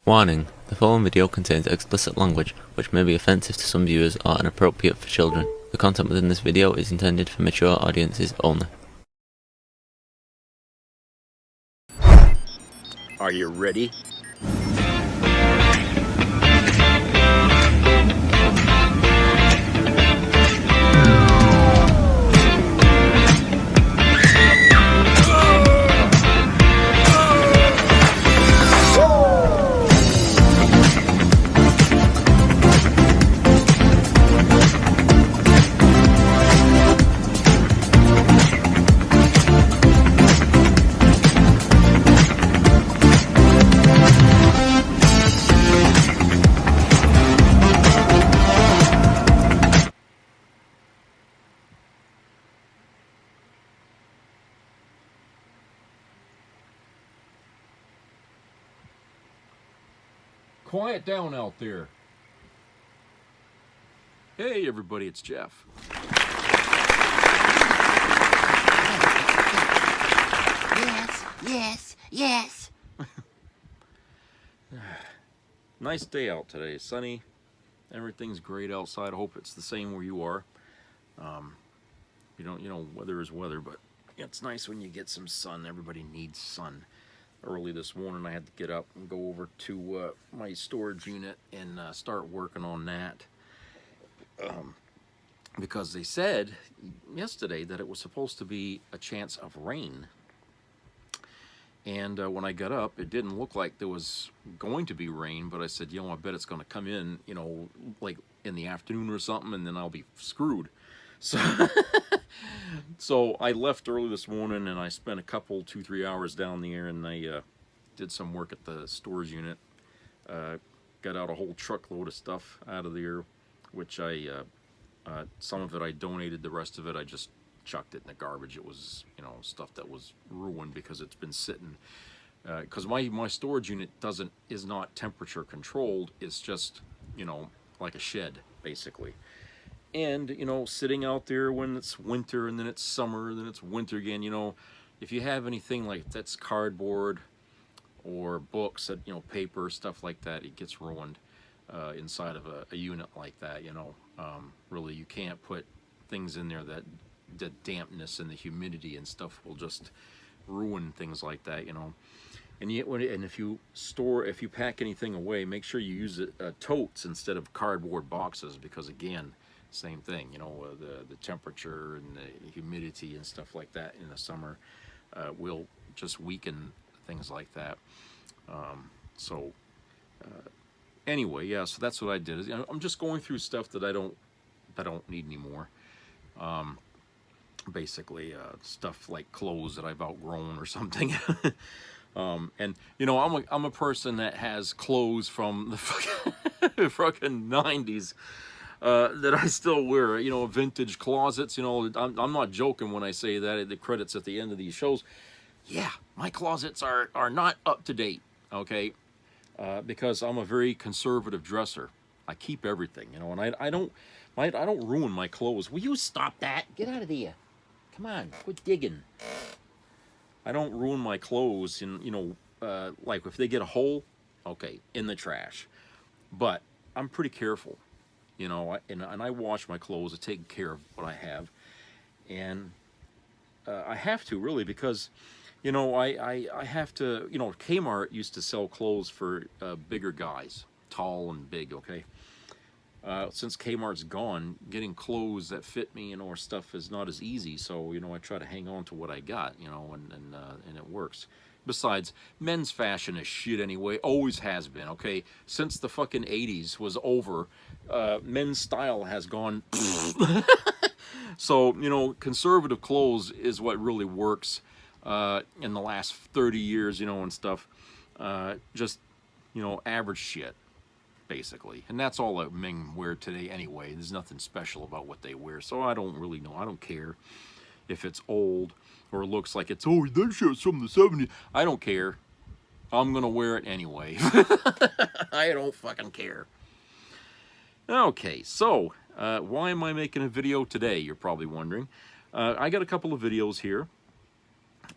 Warning: the following video contains explicit language which may be offensive to some viewers or inappropriate for children. The content within this video is intended for mature audiences only. Are you ready? Quiet down out there. Hey everybody, it's Jeff. Yes. Nice day out today. Sunny. Everything's great outside. I hope it's the same where you are. Weather is weather, but it's nice when you get some sun. Everybody needs sun. Early this morning I had to get up and go over to my storage unit and start working on that. Because they said yesterday that it was supposed to be a chance of rain. And when I got up, it didn't look like there was going to be rain, but I said, I bet it's going to come in, like in the afternoon or something, and then I'll be screwed. So I left early this morning, and I spent a couple, 2-3 hours down there, and I did some work at the storage unit. Got out a whole truckload of stuff out of there, which some of it I donated, the rest of it I just chucked it in the garbage. It was, stuff that was ruined because it's been sitting. Because my storage unit is not temperature controlled. It's just, like a shed, basically. And, sitting out there when it's winter and then it's summer, then it's winter again, if you have anything like that's cardboard or books, that, paper, stuff like that, it gets ruined inside of a unit like that, really you can't put things in there that the dampness and the humidity and stuff will just ruin things like that, And yet, if you pack anything away, make sure you use totes instead of cardboard boxes, because again, same thing, the temperature and the humidity and stuff like that in the summer will just weaken things like that. Anyway, yeah, so that's what I did. I'm just going through stuff that I don't need anymore. Basically, stuff like clothes that I've outgrown or something. And I'm a person that has clothes from the fucking 90s. That I still wear, vintage closets, I'm not joking when I say that, the credits at the end of these shows. Yeah, my closets are not up to date, okay? Because I'm a very conservative dresser. I keep everything, and I don't ruin my clothes. Will you stop that? Get out of there. Come on, quit digging. I don't ruin my clothes, and, like if they get a hole, okay, in the trash. But I'm pretty careful. And I wash my clothes. I take care of what I have, and I have to, really, because I have to. Kmart used to sell clothes for bigger guys, tall and big. Okay, since Kmart's gone, getting clothes that fit me, or stuff is not as easy. So I try to hang on to what I got, and it works. Besides, men's fashion is shit anyway. Always has been, okay? Since the fucking 80s was over, men's style has gone... So, conservative clothes is what really works in the last 30 years, and stuff. Just, average shit, basically. And that's all that men wear today anyway. There's nothing special about what they wear, so I don't really know. I don't care if it's old or it looks like it's, that shirt's from the 70s. I don't care. I'm gonna wear it anyway. I don't fucking care. Okay, so why am I making a video today, you're probably wondering. I got a couple of videos here,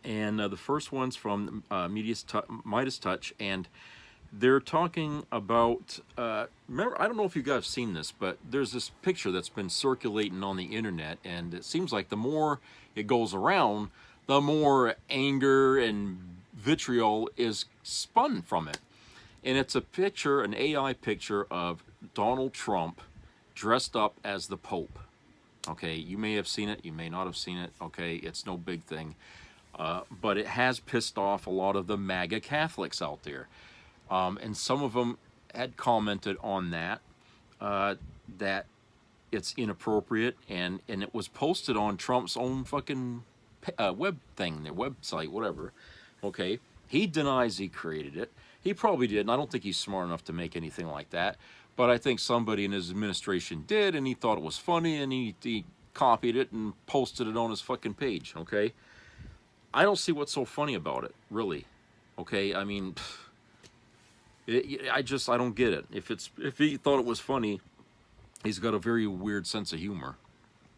and the first one's from Midas Touch, and they're talking about, remember, I don't know if you guys have seen this, but there's this picture that's been circulating on the internet, and it seems like the more it goes around, the more anger and vitriol is spun from it. And it's a picture, an AI picture of Donald Trump dressed up as the Pope. Okay, you may have seen it, you may not have seen it, okay, it's no big thing. But it has pissed off a lot of the MAGA Catholics out there. And some of them had commented on that, that it's inappropriate, and it was posted on Trump's own fucking web thing, their website, whatever. Okay, he denies he created it. He probably did, and I don't think he's smart enough to make anything like that. But I think somebody in his administration did, and he thought it was funny, and he copied it and posted it on his fucking page, okay? I don't see what's so funny about it, really. Okay, I mean, I don't get it. If he thought it was funny, he's got a very weird sense of humor.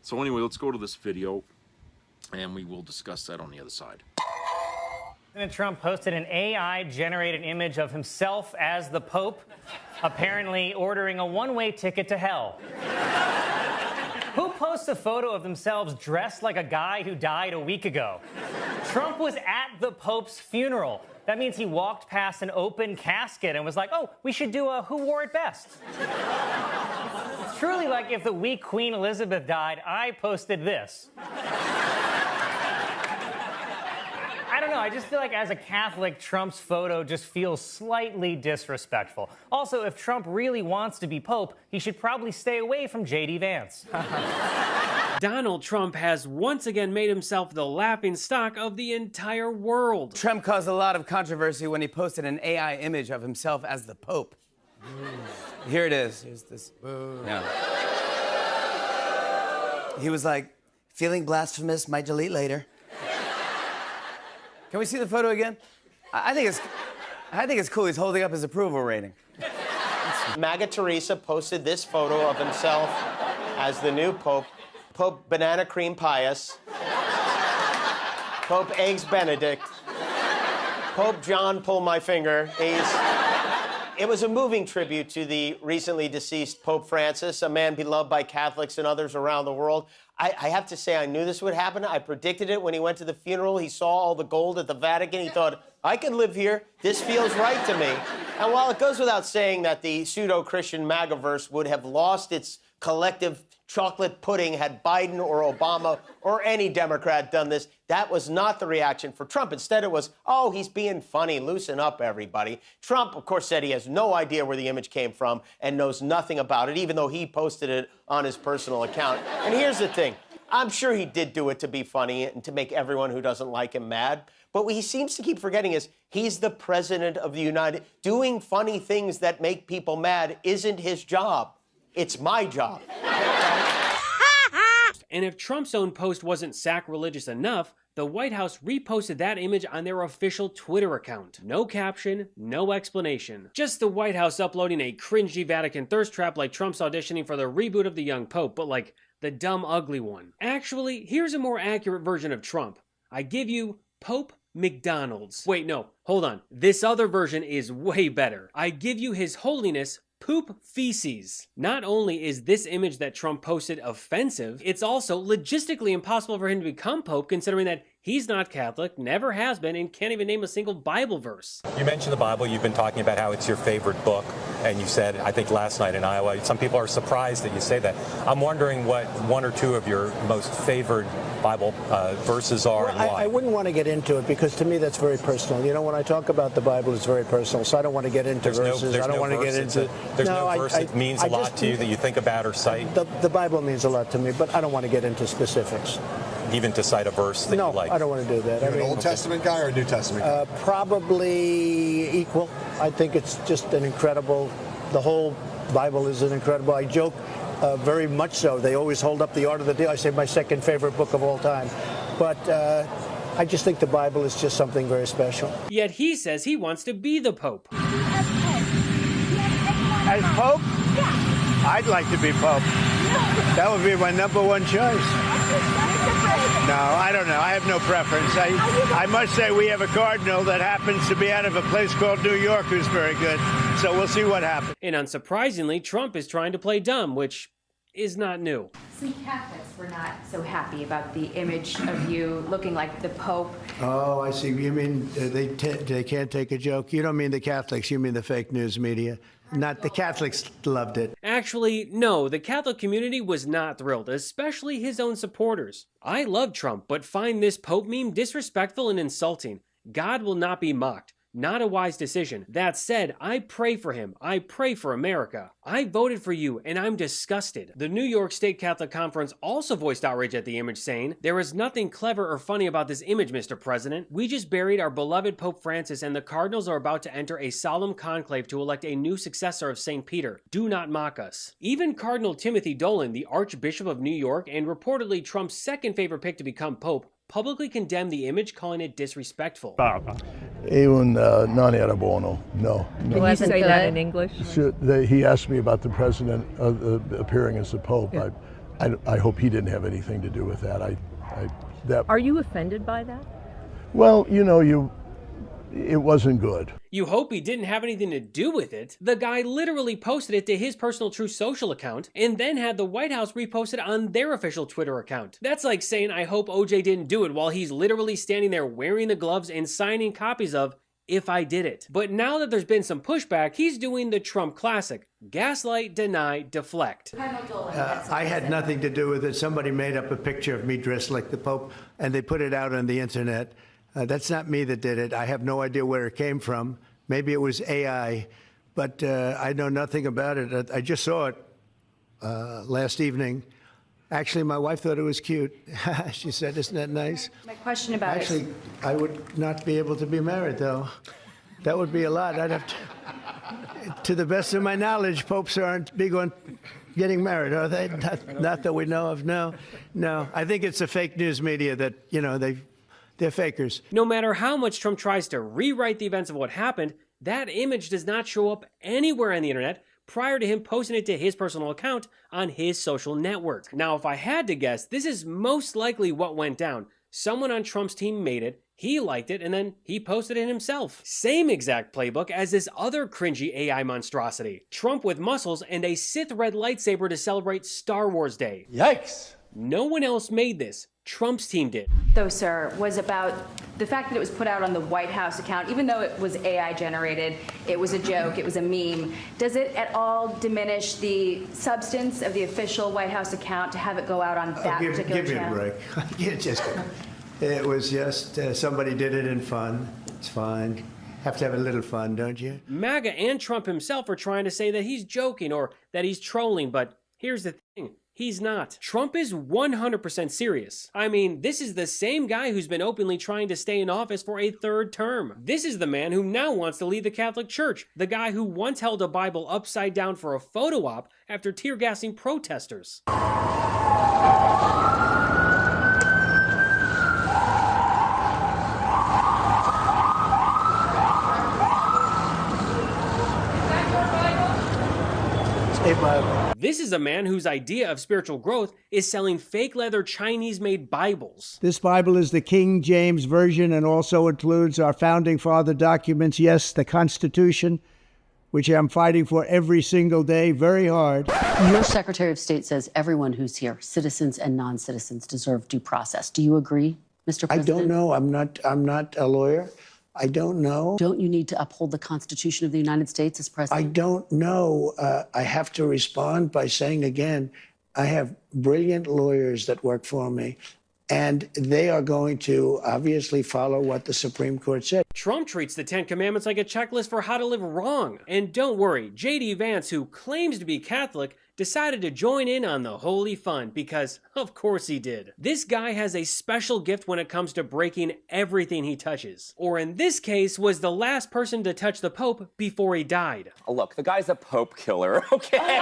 So anyway, let's go to this video, and we will discuss that on the other side. President Trump posted an AI-generated image of himself as the Pope, apparently ordering a one-way ticket to hell. Who posts a photo of themselves dressed like a guy who died a week ago? Trump was at the Pope's funeral. That means he walked past an open casket and was like, oh, we should do a who wore it best. It's truly like if the week Queen Elizabeth died, I posted this. I don't know, I just feel like as a Catholic, Trump's photo just feels slightly disrespectful. Also, if Trump really wants to be Pope, he should probably stay away from J.D. Vance. Donald Trump has once again made himself the laughingstock of the entire world. Trump caused a lot of controversy when he posted an AI image of himself as the Pope. Here it is. Here's this. Yeah. He was like, feeling blasphemous, might delete later. Can we see the photo again? I think it's cool. He's holding up his approval rating. MAGA Teresa posted this photo of himself as the new Pope. Pope Banana Cream Pius. Pope Eggs Benedict. Pope John Pull My Finger. It was a moving tribute to the recently deceased Pope Francis, a man beloved by Catholics and others around the world. I have to say, I knew this would happen. I predicted it when he went to the funeral. He saw all the gold at the Vatican. He thought, I can live here. This feels right to me. And while it goes without saying that the pseudo-Christian MAGAverse would have lost its collective chocolate pudding had Biden or Obama or any Democrat done this, that was not the reaction for Trump. Instead, it was, oh, he's being funny, loosen up, everybody. Trump, of course, said he has no idea where the image came from and knows nothing about it, even though he posted it on his personal account. And here's the thing. I'm sure he did do it to be funny and to make everyone who doesn't like him mad. But what he seems to keep forgetting is he's the president of the United States. Doing funny things that make people mad isn't his job. It's my job. And if Trump's own post wasn't sacrilegious enough, the White House reposted that image on their official Twitter account. No caption, no explanation. Just the White House uploading a cringy Vatican thirst trap like Trump's auditioning for the reboot of The Young Pope, but like the dumb, ugly one. Actually, here's a more accurate version of Trump. I give you Pope McDonald's. Wait, no, hold on. This other version is way better. I give you His Holiness Poop Feces. Not only is this image that Trump posted offensive, it's also logistically impossible for him to become Pope, considering that he's not Catholic, never has been, and can't even name a single Bible verse. You mentioned the Bible. You've been talking about how it's your favorite book, and you said, I think last night in Iowa, some people are surprised that you say that. I'm wondering what one or two of your most favored Bible verses are and why. I wouldn't want to get into it because to me that's very personal. You know, when I talk about the Bible, it's very personal, so I don't want to get into verses. I don't want to get into... There's no verse that means a lot to you that you think about or cite? The Bible means a lot to me, but I don't want to get into specifics. Even to cite a verse that you like? No, I don't want to do that. You're an Old Testament guy or a New Testament guy? Probably equal. I think it's just an incredible... The whole Bible is an incredible... I joke very much so. They always hold up the Art of the Deal. I say my second favorite book of all time. But I just think the Bible is just something very special. Yet he says he wants to be the Pope. As Pope? Yeah. I'd like to be Pope. That would be my #1 choice. No, I don't know. I have no preference. I must say we have a cardinal that happens to be out of a place called New York who's very good. So we'll see what happens. And unsurprisingly, Trump is trying to play dumb, which is not new. Some Catholics were not so happy about the image of you looking like the Pope. Oh, I see. You mean they can't take a joke? You don't mean the Catholics. You mean the fake news media. Not the Catholics loved it. Actually, no, the Catholic community was not thrilled, especially his own supporters. I love Trump, but find this Pope meme disrespectful and insulting. God will not be mocked. Not a wise decision. That said, I pray for him. I pray for America. I voted for you, and I'm disgusted. The New York State Catholic Conference also voiced outrage at the image, saying, "There is nothing clever or funny about this image, Mr. President. We just buried our beloved Pope Francis, and the cardinals are about to enter a solemn conclave to elect a new successor of St. Peter. Do not mock us." Even Cardinal Timothy Dolan, the Archbishop of New York, and reportedly Trump's second favorite pick to become Pope, publicly condemned the image, calling it disrespectful. Non era buono. No. Can you say that in English? He asked me about the president appearing as the Pope. Yeah. I hope he didn't have anything to do with that. Are you offended by that? Well, it wasn't good. You hope he didn't have anything to do with it. The guy literally posted it to his personal Truth Social account and then had the White House repost it on their official Twitter account. That's like saying I hope OJ didn't do it while he's literally standing there wearing the gloves and signing copies of "If I Did It." But now that there's been some pushback, he's doing the Trump classic: gaslight, deny, deflect. I had nothing to do with it. Somebody made up a picture of me dressed like the Pope and they put it out on the internet. That's not me that did it. I have no idea where it came from. Maybe it was AI, but I know nothing about it. I just saw it last evening. Actually, my wife thought it was cute. She said, "Isn't that nice?" My question about Actually, I would not be able to be married, though. That would be a lot. I'd have to the best of my knowledge, popes aren't big on getting married, are they? Not that we know of, no. I think it's the fake news media that, they're fakers. No matter how much Trump tries to rewrite the events of what happened, that image does not show up anywhere on the internet prior to him posting it to his personal account on his social network. Now, if I had to guess, this is most likely what went down. Someone on Trump's team made it, he liked it, and then he posted it himself. Same exact playbook as this other cringy AI monstrosity. Trump with muscles and a Sith red lightsaber to celebrate Star Wars Day. Yikes. No one else made this. Trump's team did. though, sir, was about the fact that it was put out on the White House account. Even though it was AI generated, it was a joke, it was a meme. Does it at all diminish the substance of the official White House account to have it go out on that particular channel? Give me a break. It was just somebody did it in fun. It's fine. Have to have a little fun, don't you? MAGA and Trump himself are trying to say that he's joking or that he's trolling, but here's the thing. He's not. Trump is 100% serious. I mean, this is the same guy who's been openly trying to stay in office for a third term. This is the man who now wants to lead the Catholic Church. The guy who once held a Bible upside down for a photo op after tear-gassing protesters. This is a man whose idea of spiritual growth is selling fake leather Chinese-made Bibles. This Bible is the King James Version and also includes our Founding Father documents, yes, the Constitution, which I'm fighting for every single day, very hard. Your Secretary of State says everyone who's here, citizens and non-citizens, deserve due process. Do you agree, Mr. President? I don't know. I'm not a lawyer. I don't know. Don't you need to uphold the Constitution of the United States as president? I don't know. I have to respond by saying again, I have brilliant lawyers that work for me, and they are going to obviously follow what the Supreme Court said. Trump treats the Ten Commandments like a checklist for how to live wrong. And don't worry, J.D. Vance, who claims to be Catholic, decided to join in on the holy fun because, of course he did. This guy has a special gift when it comes to breaking everything he touches. Or in this case, was the last person to touch the Pope before he died. Oh, look, the guy's a Pope killer, okay?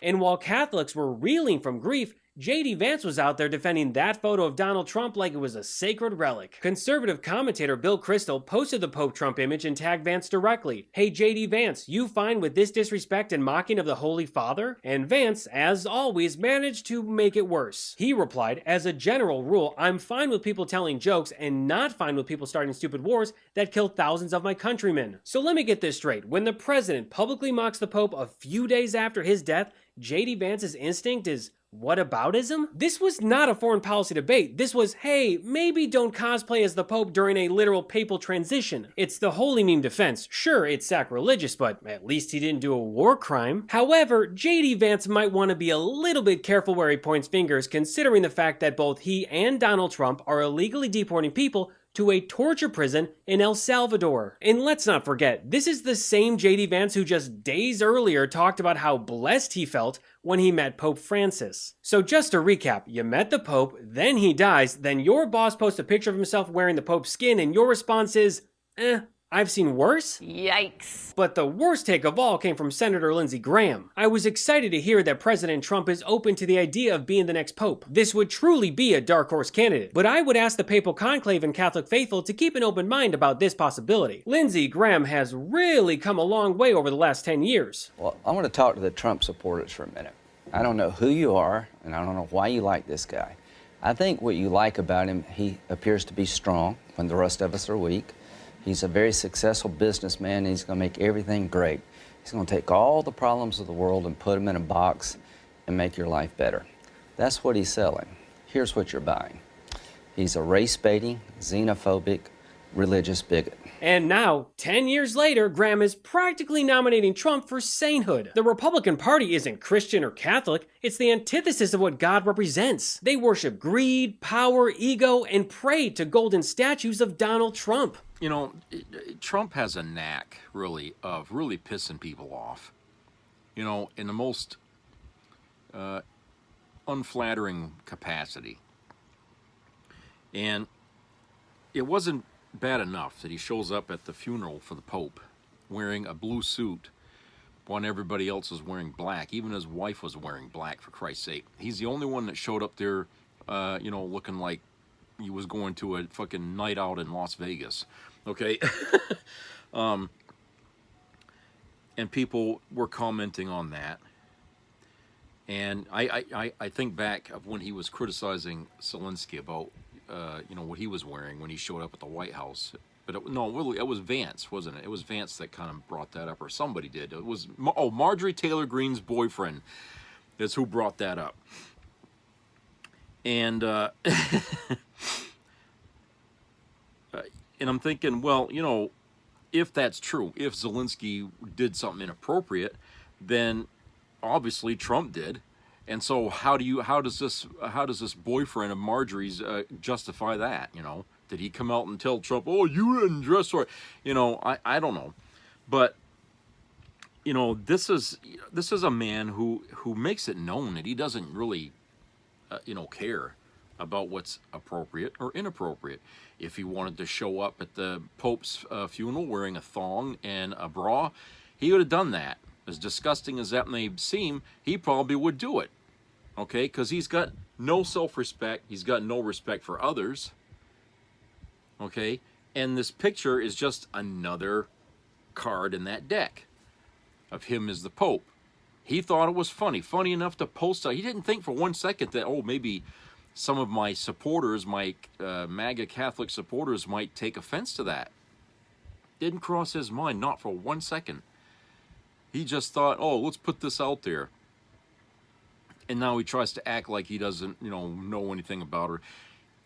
And while Catholics were reeling from grief, J.D. Vance was out there defending that photo of Donald Trump like it was a sacred relic. Conservative commentator Bill Kristol posted the Pope Trump image and tagged Vance directly. "Hey J.D. Vance, you fine with this disrespect and mocking of the Holy Father?" And Vance, as always, managed to make it worse. He replied, "As a general rule, I'm fine with people telling jokes and not fine with people starting stupid wars that kill thousands of my countrymen. So let me get this straight. When the president publicly mocks the Pope a few days after his death, J.D. Vance's instinct is whataboutism? This was not a foreign policy debate. This was, hey, maybe don't cosplay as the Pope during a literal papal transition. It's the holy meme defense. Sure, it's sacrilegious, but at least he didn't do a war crime. However, J.D. Vance might want to be a little bit careful where he points fingers, considering the fact that both he and Donald Trump are illegally deporting people to a torture prison in El Salvador. And let's not forget, this is the same J.D. Vance who just days earlier talked about how blessed he felt when he met Pope Francis. So just to recap, you met the Pope, then he dies, then your boss posts a picture of himself wearing the Pope's skin, and your response is, I've seen worse? Yikes. But the worst take of all came from Senator Lindsey Graham. I was excited to hear that President Trump is open to the idea of being the next pope. This would truly be a dark horse candidate, but I would ask the papal conclave and Catholic faithful to keep an open mind about this possibility. Lindsey Graham has really come a long way over the last 10 years. Well, I want to talk to the Trump supporters for a minute. I don't know who you are, and I don't know why you like this guy. I think what you like about him, he appears to be strong when the rest of us are weak. He's a very successful businessman, and he's going to make everything great. He's going to take all the problems of the world and put them in a box and make your life better. That's what he's selling. Here's what you're buying. He's a race-baiting, xenophobic, religious bigot. And now, 10 years later, Graham is practically nominating Trump for sainthood. The Republican Party isn't Christian or Catholic, it's the antithesis of what God represents. They worship greed, power, ego, and pray to golden statues of Donald Trump. You know, Trump has a knack, really, of really pissing people off. You know, in the most unflattering capacity. And it wasn't bad enough that he shows up at the funeral for the Pope wearing a blue suit when everybody else was wearing black. Even his wife was wearing black, for Christ's sake. He's the only one that showed up there, you know, looking like he was going to a fucking night out in Las Vegas. Okay? And people were commenting on that. And I think back of when he was criticizing Zelensky about you know, what he was wearing when he showed up at the White House. But it was Vance, wasn't it? It was Vance that kind of brought that up, or somebody did. It was, Marjorie Taylor Greene's boyfriend is who brought that up. And and I'm thinking, well, you know, if that's true, if Zelensky did something inappropriate, then obviously Trump did. And so how does this boyfriend of Marjorie's justify that? You know, did he come out and tell Trump, "Oh, you didn't dress right"? You know, I don't know, but you know, this is a man who makes it known that he doesn't really you know, care about what's appropriate or inappropriate. If he wanted to show up at the Pope's funeral wearing a thong and a bra, he would have done that. As disgusting as that may seem, he probably would do it. Okay? Because he's got no self-respect. He's got no respect for others. Okay? And this picture is just another card in that deck of him as the Pope. He thought it was funny. Funny enough to post it. He didn't think for 1 second that, oh, maybe some of my supporters, my MAGA Catholic supporters, might take offense to that. Didn't cross his mind, not for 1 second. He just thought, oh, let's put this out there. And now he tries to act like he doesn't, you know anything about her.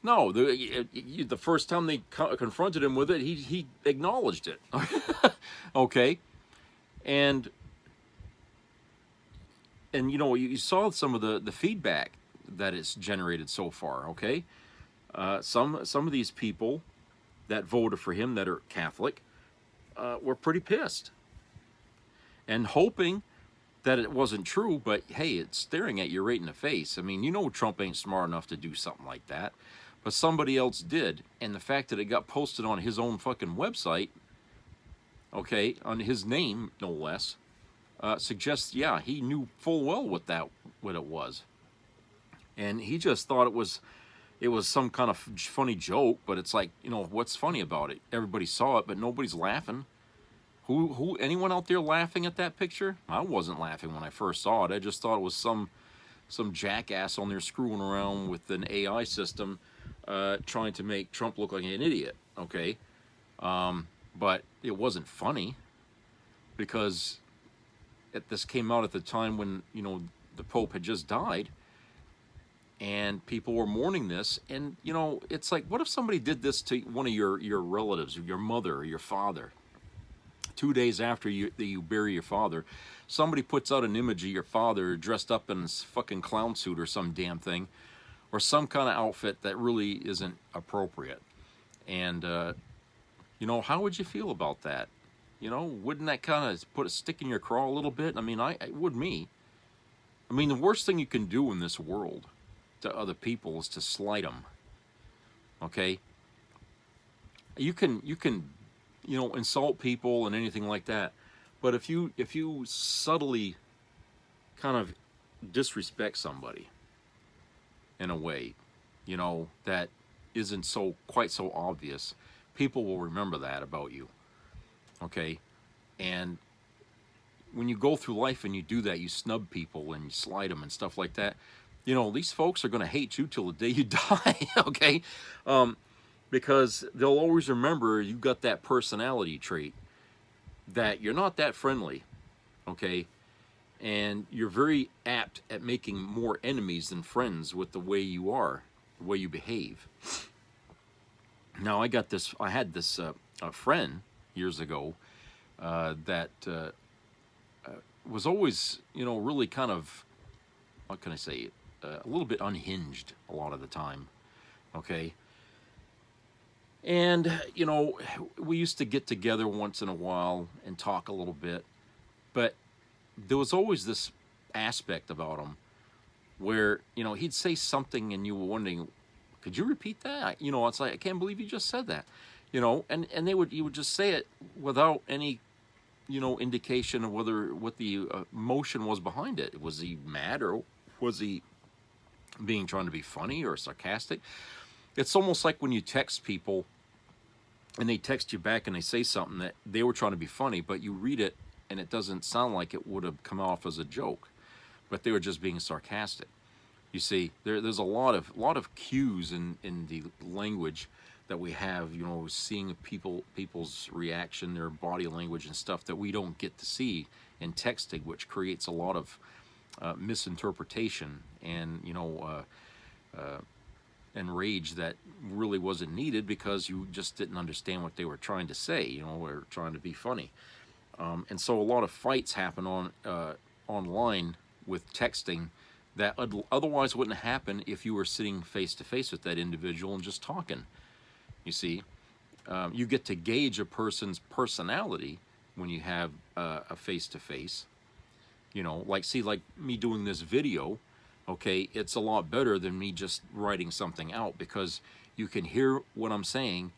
No, the first time they confronted him with it, he acknowledged it. Okay? And you know, you saw some of the feedback that it's generated so far, okay? Some of these people that voted for him that are Catholic were pretty pissed. And hoping that it wasn't true, but hey, it's staring at you right in the face. I mean, you know Trump ain't smart enough to do something like that, but somebody else did, and the fact that it got posted on his own fucking website, okay, on his name, no less, suggests, yeah, he knew full well what it was. And he just thought it was some kind of funny joke, but it's like, you know, what's funny about it? Everybody saw it, but nobody's laughing. Anyone out there laughing at that picture? I wasn't laughing when I first saw it. I just thought it was some jackass on there screwing around with an AI system, trying to make Trump look like an idiot, okay? But it wasn't funny, because this came out at the time when, you know, the Pope had just died, and people were mourning this. And, you know, it's like, what if somebody did this to one of your relatives, or your mother or your father? 2 days after you bury your father, somebody puts out an image of your father dressed up in his fucking clown suit or some damn thing, or some kind of outfit that really isn't appropriate. And, you know, how would you feel about that? You know, wouldn't that kind of put a stick in your craw a little bit? I mean, it would me. I mean, the worst thing you can do in this world to other people is to slight them. Okay? You can you know, insult people and anything like that, but if you subtly kind of disrespect somebody in a way, you know, that isn't quite so obvious, people will remember that about you. Okay? And when you go through life and you do that, you snub people and you slight them and stuff like that, you know, these folks are going to hate you till the day you die. Okay? Because they'll always remember you got that personality trait, that you're not that friendly, okay? And you're very apt at making more enemies than friends with the way you are, the way you behave. Now, I had this a friend years ago that was always, you know, really kind of, what can I say, a little bit unhinged a lot of the time, okay? And, you know, we used to get together once in a while and talk a little bit, but there was always this aspect about him where, you know, he'd say something and you were wondering, could you repeat that? You know, it's like, I can't believe you just said that, you know, and you would just say it without any, you know, indication of what the emotion was behind it. Was he mad, or was he trying to be funny or sarcastic? It's almost like when you text people and they text you back and they say something that they were trying to be funny, but you read it and it doesn't sound like it would have come off as a joke, but they were just being sarcastic. You see, there's a lot of cues in the language that we have, you know, seeing people's reaction, their body language and stuff that we don't get to see in texting, which creates a lot of misinterpretation and, you know, and rage that really wasn't needed because you just didn't understand what they were trying to say. You know, they were trying to be funny. And so a lot of fights happen online with texting that otherwise wouldn't happen if you were sitting face to face with that individual and just talking. You see, you get to gauge a person's personality when you have a face to face. You know, like me doing this video. Okay, it's a lot better than me just writing something out, because you can hear what I'm saying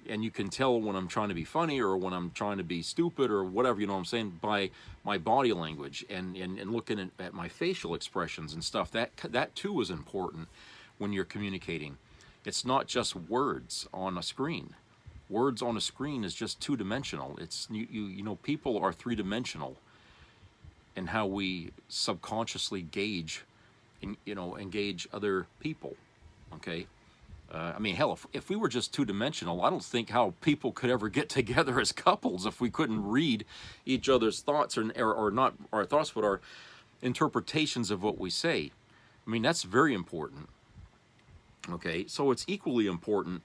and you can tell when I'm trying to be funny or when I'm trying to be stupid or whatever, you know what I'm saying, by my body language and looking at my facial expressions and stuff. That too is important when you're communicating. It's not just words on a screen. Words on a screen is just two-dimensional. It's you know, people are three-dimensional in how we subconsciously gauge and, you know, engage other people. Okay, I mean, hell, if we were just two-dimensional, I don't think how people could ever get together as couples if we couldn't read each other's thoughts, or not our thoughts, but our interpretations of what we say. I mean, that's very important. Okay, so it's equally important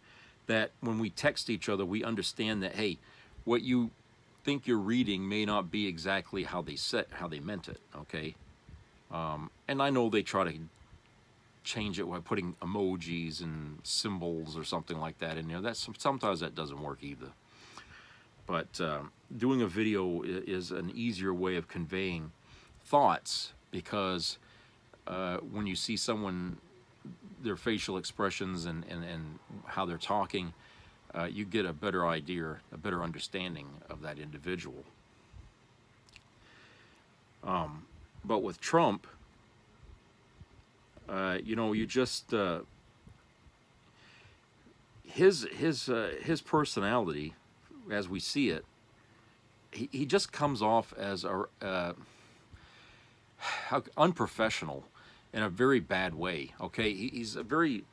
that when we text each other, we understand that, hey, what you think you're reading may not be exactly how they meant it. Okay, and I know they try to change it by putting emojis and symbols or something like that in there. Sometimes that doesn't work either. But doing a video is an easier way of conveying thoughts, because when you see someone, their facial expressions and how they're talking, you get a better idea, a better understanding of that individual. But with Trump, You know, you just his personality, as we see it, he just comes off as a unprofessional in a very bad way. Okay, he's a very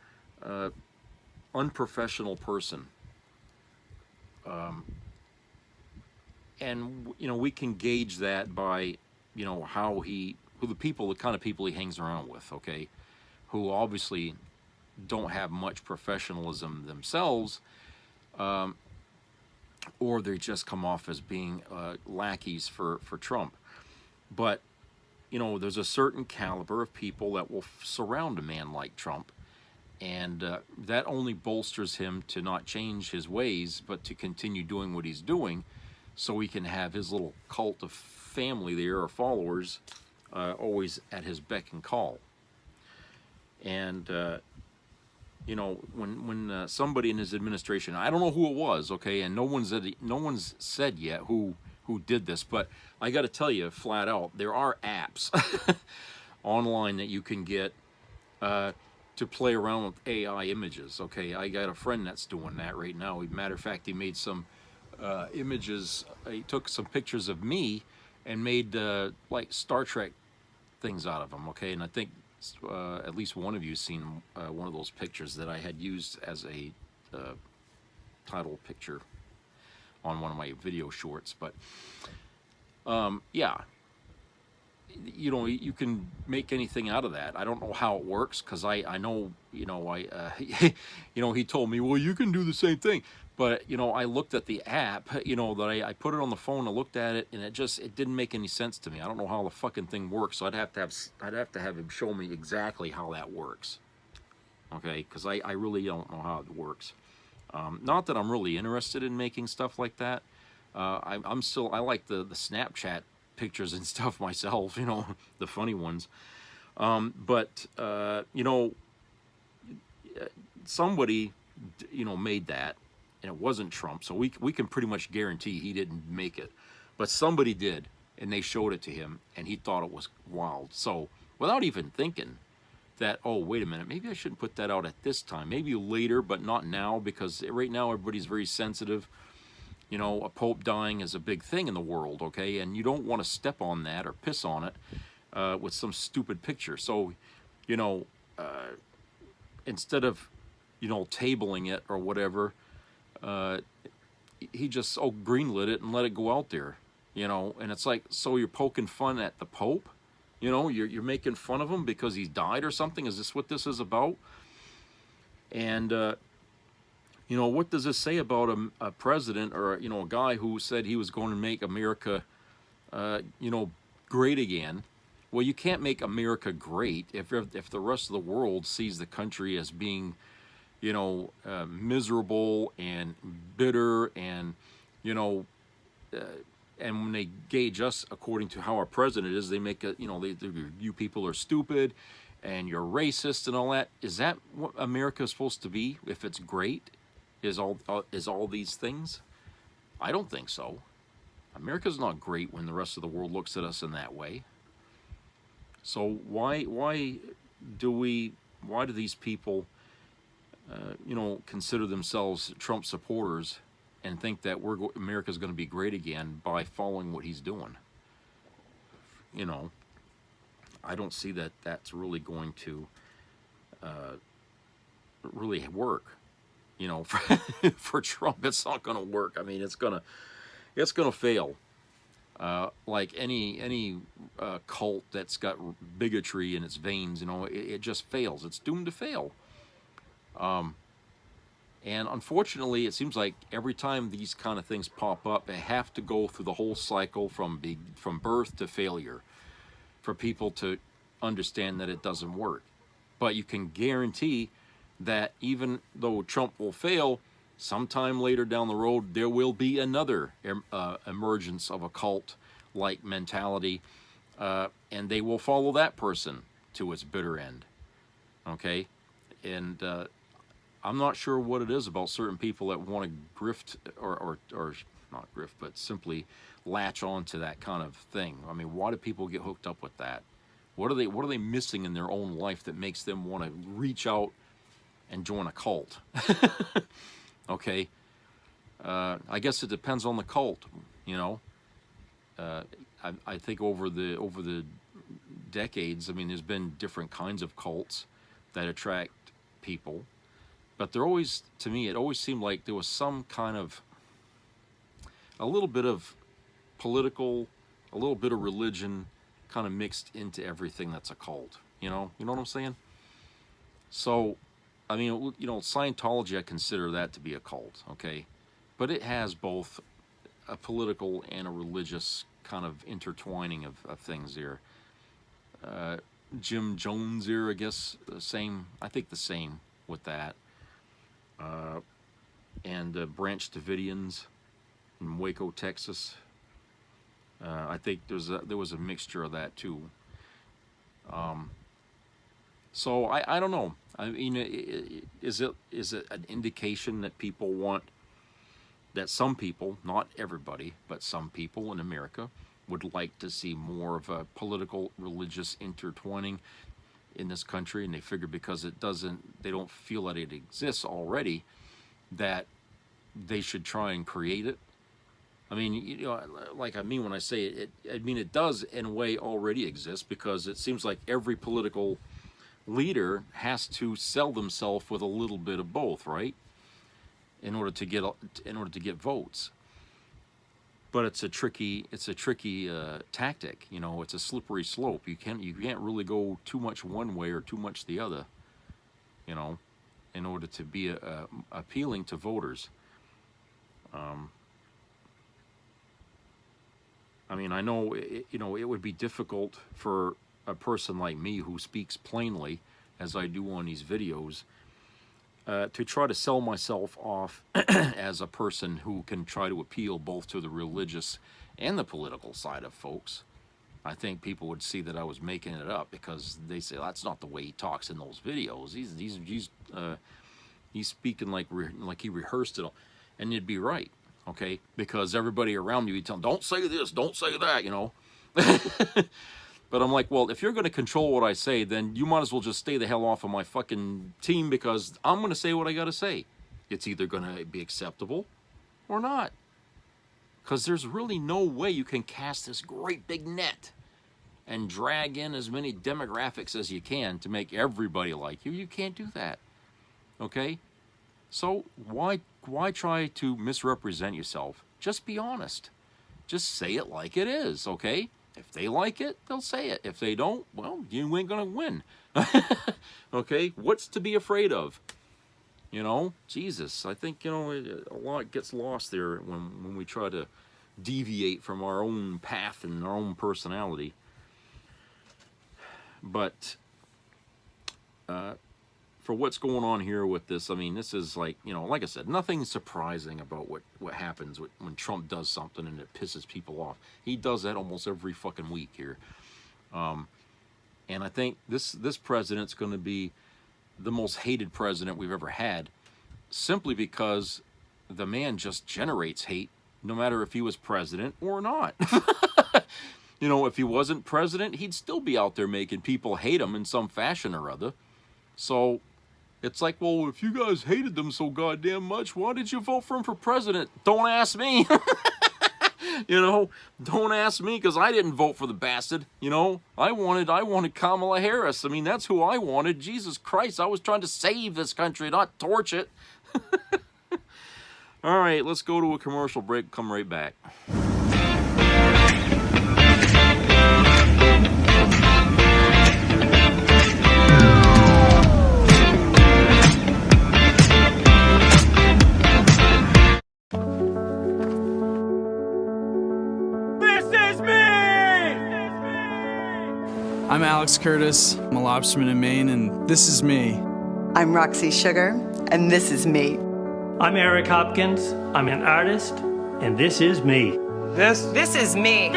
unprofessional person, and you know, we can gauge that by, you know, the kind of people he hangs around with. Okay, who obviously don't have much professionalism themselves, or they just come off as being lackeys for Trump. But you know, there's a certain caliber of people that will surround a man like Trump, and that only bolsters him to not change his ways, but to continue doing what he's doing, so he can have his little cult of family there, or followers, always at his beck and call. And you know, when somebody in his administration, I don't know who it was, okay, and no one's said yet who did this, but I got to tell you flat out, there are apps online that you can get to play around with AI images. Okay, I got a friend that's doing that right now. Matter of fact, he made some images. He took some pictures of me and made like Star Trek things out of them. Okay, and I think at least one of you seen one of those pictures that I had used as a title picture on one of my video shorts. But yeah, you know, you can make anything out of that. I don't know how it works, because I know, you know, you know, he told me, well, you can do the same thing. But you know, I looked at the app, you know, that I put it on the phone, I looked at it, and it didn't make any sense to me. I don't know how the fucking thing works, so I'd have to have him show me exactly how that works. Okay, because I really don't know how it works. Not that I'm really interested in making stuff like that. I like the Snapchat pictures and stuff myself, you know, the funny ones. But you know, somebody, you know, made that, and it wasn't Trump, so we can pretty much guarantee he didn't make it. But somebody did, and they showed it to him, and he thought it was wild. So without even thinking that, oh, wait a minute, maybe I shouldn't put that out at this time, maybe later, but not now, because right now everybody's very sensitive. You know, a pope dying is a big thing in the world, okay, and you don't want to step on that or piss on it with some stupid picture. So, you know, instead of, you know, tabling it or whatever, he just greenlit it and let it go out there, you know. And it's like, so you're poking fun at the Pope, you know, you're making fun of him because he's died or something. Is this what this is about? And you know, what does this say about a president, or, you know, a guy who said he was going to make America you know, great again? Well, you can't make America great if the rest of the world sees the country as being, you know, miserable and bitter, and, you know, and when they gauge us according to how our president is, they make a, you know, you people are stupid and you're racist and all that. Is that what America is supposed to be if it's great? Is all these things? I don't think so. America's not great when the rest of the world looks at us in that way. So why do these people you know, consider themselves Trump supporters and think that America's going to be great again by following what he's doing? You know, I don't see that that's really going to really work. You know, for Trump, it's not going to work. I mean, it's gonna fail. Like any cult that's got bigotry in its veins, you know, it just fails. It's doomed to fail. And unfortunately, it seems like every time these kind of things pop up, they have to go through the whole cycle from birth to failure for people to understand that it doesn't work. But you can guarantee that even though Trump will fail, sometime later down the road, there will be another emergence of a cult-like mentality, and they will follow that person to its bitter end. Okay? And I'm not sure what it is about certain people that want to grift, or not grift, but simply latch on to that kind of thing. I mean, why do people get hooked up with that? What are they missing in their own life that makes them want to reach out and join a cult? Okay. I guess it depends on the cult, you know. I think over the decades, I mean, there's been different kinds of cults that attract people, but there always, to me, it always seemed like there was some kind of, a little bit of political, a little bit of religion kind of mixed into everything that's a cult, you know what I'm saying? So, I mean, you know, Scientology, I consider that to be a cult, okay? But it has both a political and a religious kind of intertwining of things there. Jim Jones here, I guess, the same with that. And Branch Davidians in Waco, Texas. I think there was a mixture of that too. So I don't know. I mean, is it an indication that people want, that some people, not everybody, but some people in America would like to see more of a political, religious intertwining in this country, and they figure because they don't feel that it exists already, that they should try and create it. I mean, you know, like I mean when I say it, I mean it does in a way already exist, because it seems like every political leader has to sell themselves with a little bit of both, right? In order to get votes. But it's a tricky tactic. You know, it's a slippery slope. You can't really go too much one way or too much the other, you know, in order to be appealing to voters. I mean, I know it would be difficult for a person like me who speaks plainly, as I do on these videos, to try to sell myself off as a person who can try to appeal both to the religious and the political side of folks. I think people would see that I was making it up, because they say that's not the way he talks in those videos. He's speaking like he rehearsed it all, and you'd be right, okay? Because everybody around you, you tell them, don't say this, don't say that, you know. But I'm like, well, if you're going to control what I say, then you might as well just stay the hell off of my fucking team, because I'm going to say what I got to say. It's either going to be acceptable or not. Because there's really no way you can cast this great big net and drag in as many demographics as you can to make everybody like you. You can't do that. Okay? So why try to misrepresent yourself? Just be honest. Just say it like it is, okay? If they like it, they'll say it. If they don't, well, you ain't gonna win. Okay? What's to be afraid of? You know? Jesus. I think, you know, a lot gets lost there when we try to deviate from our own path and our own personality. But for what's going on here with this, I mean, this is like, you know, like I said, nothing surprising about what happens when Trump does something and it pisses people off. He does that almost every fucking week here. And I think this president's going to be the most hated president we've ever had, simply because the man just generates hate, no matter if he was president or not. You know, if he wasn't president, he'd still be out there making people hate him in some fashion or other. So it's like, well, if you guys hated them so goddamn much, why did you vote for him for president? Don't ask me. You know, don't ask me, because I didn't vote for the bastard. You know, I wanted Kamala Harris. I mean, that's who I wanted. Jesus Christ, I was trying to save this country, not torch it. All right, let's go to a commercial break. Come right back. I'm Alex Curtis. I'm a lobsterman in Maine, and this is me. I'm Roxy Sugar, and this is me. I'm Eric Hopkins. I'm an artist, and this is me. This is me.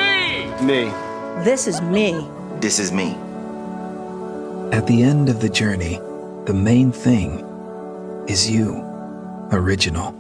Me. This is me. This is me. At the end of the journey, the main thing is you, original.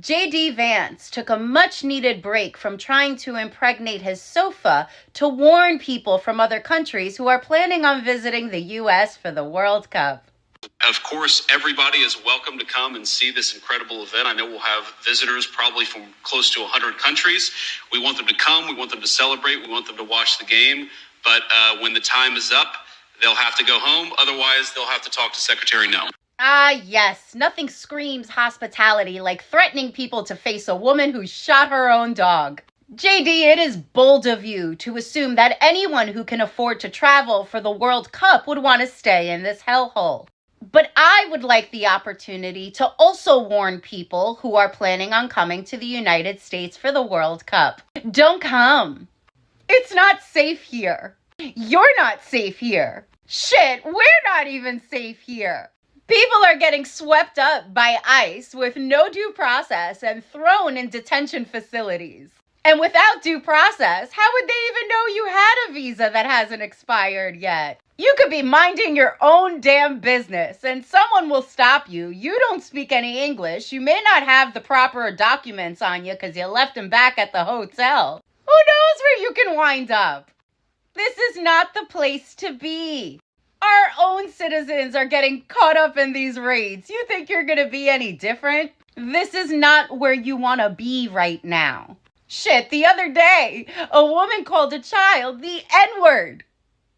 J.D. Vance took a much-needed break from trying to impregnate his sofa to warn people from other countries who are planning on visiting the U.S. for the World Cup. Of course, everybody is welcome to come and see this incredible event. I know we'll have visitors probably from close to 100 countries. We want them to come. We want them to celebrate. We want them to watch the game. But when the time is up, they'll have to go home. Otherwise, they'll have to talk to Secretary No. Ah, yes. Nothing screams hospitality like threatening people to face a woman who shot her own dog. JD, it is bold of you to assume that anyone who can afford to travel for the World Cup would want to stay in this hellhole. But I would like the opportunity to also warn people who are planning on coming to the United States for the World Cup. Don't come. It's not safe here. You're not safe here. Shit, we're not even safe here. People are getting swept up by ICE with no due process and thrown in detention facilities. And without due process, how would they even know you had a visa that hasn't expired yet? You could be minding your own damn business and someone will stop you. You don't speak any English. You may not have the proper documents on you because you left them back at the hotel. Who knows where you can wind up? This is not the place to be. Our own citizens are getting caught up in these raids. You think you're going to be any different? This is not where you want to be right now. Shit, the other day, a woman called a child the N-word.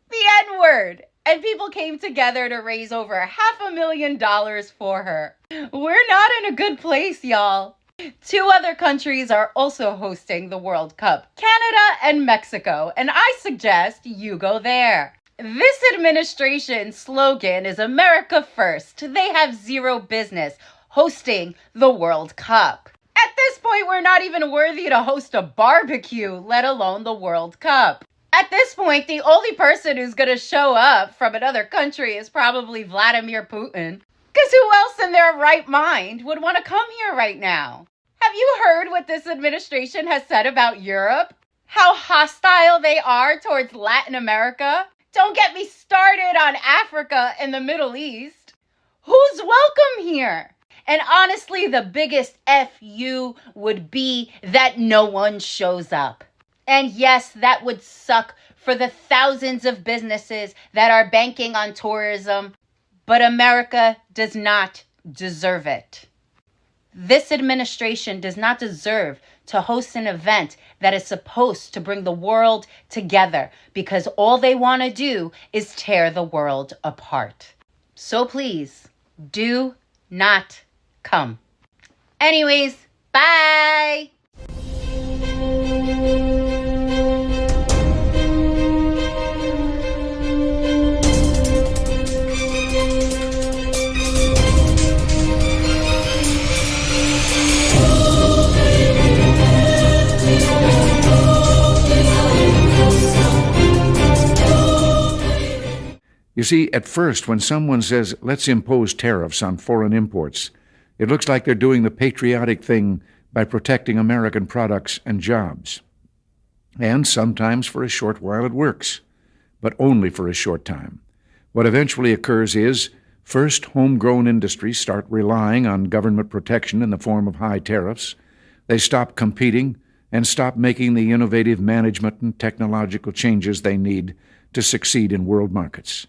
The N-word. And people came together to raise over $500,000 for her. We're not in a good place, y'all. 2 other countries are also hosting the World Cup, Canada and Mexico, and I suggest you go there. This administration's slogan is America First. They have zero business hosting the World Cup. At this point, we're not even worthy to host a barbecue, let alone the World Cup. At this point, the only person who's going to show up from another country is probably Vladimir Putin. Because who else in their right mind would want to come here right now? Have you heard what this administration has said about Europe? How hostile they are towards Latin America? Don't get me started on Africa and the Middle East. Who's welcome here? And honestly, the biggest FU would be that no one shows up. And yes, that would suck for the thousands of businesses that are banking on tourism, but America does not deserve it. This administration does not deserve to host an event that is supposed to bring the world together because all they want to do is tear the world apart. So please, do not come. Anyways, bye! You see, at first, when someone says, let's impose tariffs on foreign imports, it looks like they're doing the patriotic thing by protecting American products and jobs. And sometimes for a short while it works, but only for a short time. What eventually occurs is, first, homegrown industries start relying on government protection in the form of high tariffs. They stop competing and stop making the innovative management and technological changes they need to succeed in world markets.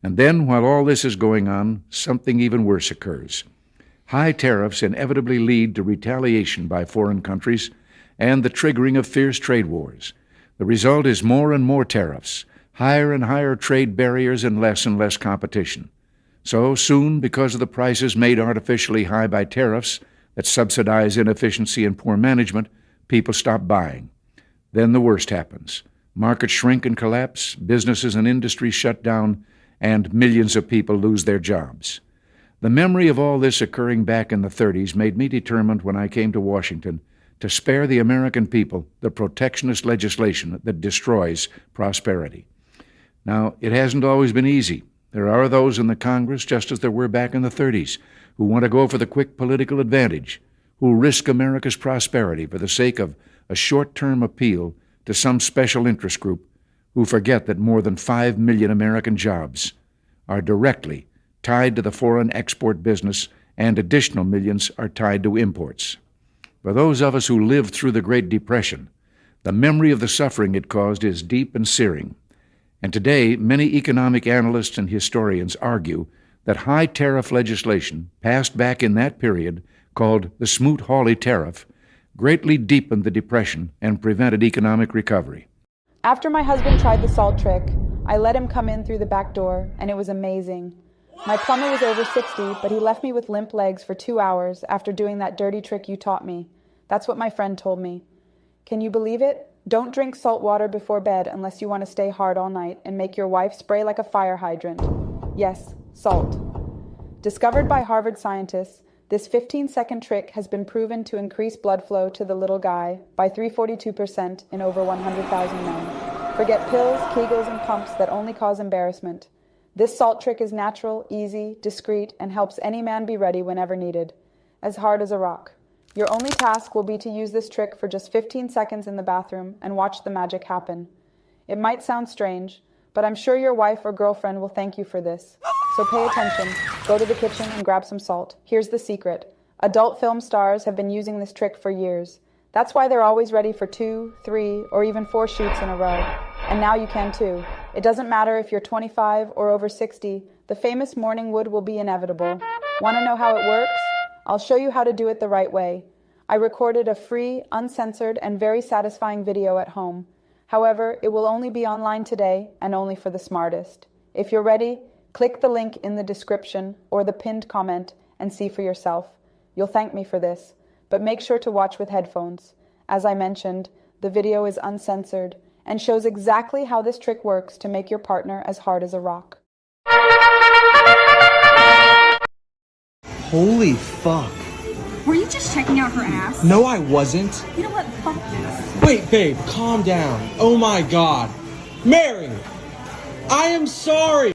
And then, while all this is going on, something even worse occurs. High tariffs inevitably lead to retaliation by foreign countries and the triggering of fierce trade wars. The result is more and more tariffs, higher and higher trade barriers, and less competition. So soon, because of the prices made artificially high by tariffs that subsidize inefficiency and poor management, people stop buying. Then the worst happens. Markets shrink and collapse, businesses and industries shut down, and millions of people lose their jobs. The memory of all this occurring back in the 30s made me determined when I came to Washington to spare the American people the protectionist legislation that destroys prosperity. Now, it hasn't always been easy. There are those in the Congress, just as there were back in the 30s, who want to go for the quick political advantage, who risk America's prosperity for the sake of a short-term appeal to some special interest group, who forget that more than 5 million American jobs are directly tied to the foreign export business, and additional millions are tied to imports. For those of us who lived through the Great Depression, the memory of the suffering it caused is deep and searing. And today, many economic analysts and historians argue that high tariff legislation passed back in that period, called the Smoot-Hawley Tariff, greatly deepened the Depression and prevented economic recovery. After my husband tried the salt trick, I let him come in through the back door, and it was amazing. My plumber was over 60, but he left me with limp legs for 2 hours after doing that dirty trick you taught me. That's what my friend told me. Can you believe it? Don't drink salt water before bed unless you want to stay hard all night and make your wife spray like a fire hydrant. Yes, salt. Discovered by Harvard scientists, this 15-second trick has been proven to increase blood flow to the little guy by 342% in over 100,000 men. Forget pills, Kegels, and pumps that only cause embarrassment. This salt trick is natural, easy, discreet, and helps any man be ready whenever needed. As hard as a rock. Your only task will be to use this trick for just 15 seconds in the bathroom and watch the magic happen. It might sound strange, but I'm sure your wife or girlfriend will thank you for this. So pay attention, go to the kitchen and grab some salt. Here's the secret. Adult film stars have been using this trick for years. That's why they're always ready for 2, 3, or even 4 shoots in a row. And now you can too. It doesn't matter if you're 25 or over 60, the famous morning wood will be inevitable. Want to know how it works? I'll show you how to do it the right way. I recorded a free, uncensored, and very satisfying video at home. However, it will only be online today and only for the smartest. If you're ready, click the link in the description or the pinned comment and see for yourself. You'll thank me for this, but make sure to watch with headphones. As I mentioned, the video is uncensored and shows exactly how this trick works to make your partner as hard as a rock. Holy fuck. Were you just checking out her ass? No, I wasn't. You know what? Fuck this. Wait, babe, calm down. Oh my god. Mary! I am sorry!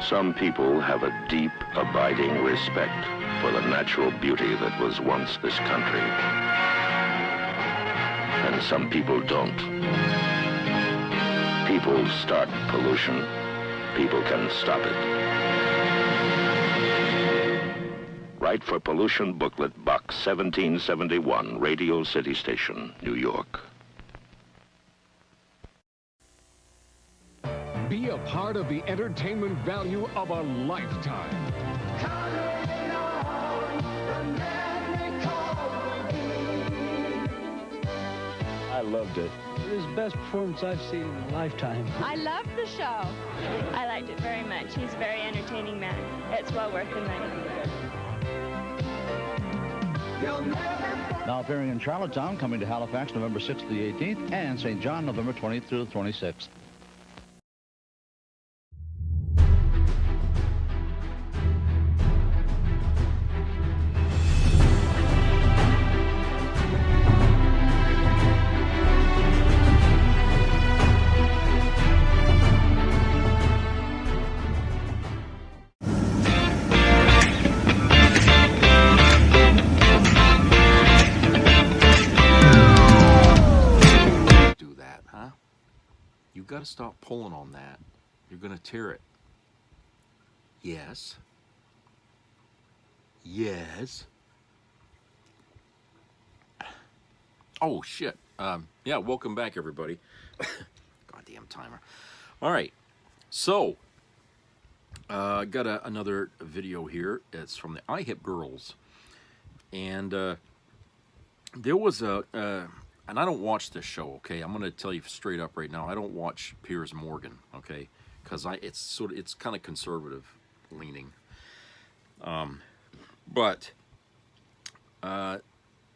Some people have a deep, abiding respect for the natural beauty that was once this country. And some people don't. People start pollution. People can stop it. Write for Pollution Booklet, Box 1771, Radio City Station, New York. Be a part of the entertainment value of a lifetime. I loved it. It was the best performance I've seen in a lifetime. I loved the show. I liked it very much. He's a very entertaining man. It's well worth the money. Now appearing in Charlottetown, coming to Halifax November 6th to the 18th, and St. John November 20th through the 26th. You got to stop pulling on that. You're going to tear it. Yes. Yes. Oh, shit. Yeah, welcome back, everybody. Goddamn timer. All right. So, I got another video here. It's from the iHip Girls. And there was and I don't watch this show, okay? I'm going to tell you straight up right now. I don't watch Piers Morgan, okay? because it's kind of conservative leaning. But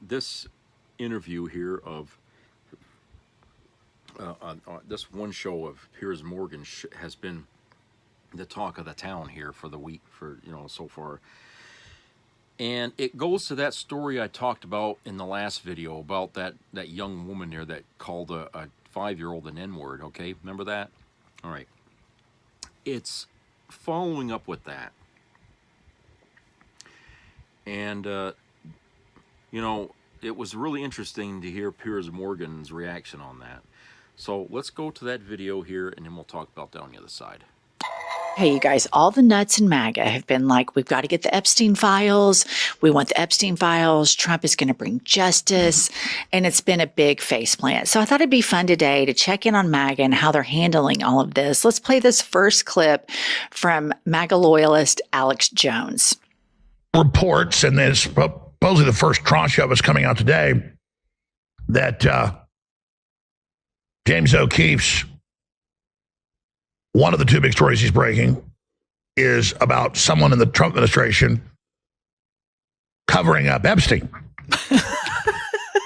this interview here of this one show of Piers Morgan has been the talk of the town here for the week, for so far. And it goes to that story I talked about in the last video about that young woman there that called a 5-year-old an N-word, okay? Remember that? All right. It's following up with that. And, it was really interesting to hear Piers Morgan's reaction on that. So let's go to that video here, and then we'll talk about that on the other side. Hey, you guys, all the nuts in MAGA have been like, we've got to get the Epstein files. We want the Epstein files. Trump is going to bring justice. And it's been a big faceplant. So I thought it'd be fun today to check in on MAGA and how they're handling all of this. Let's play this first clip from MAGA loyalist Alex Jones. Reports, and there's supposedly the first tranche of it's coming out today, that James O'Keefe's one of the two big stories he's breaking is about someone in the Trump administration covering up Epstein.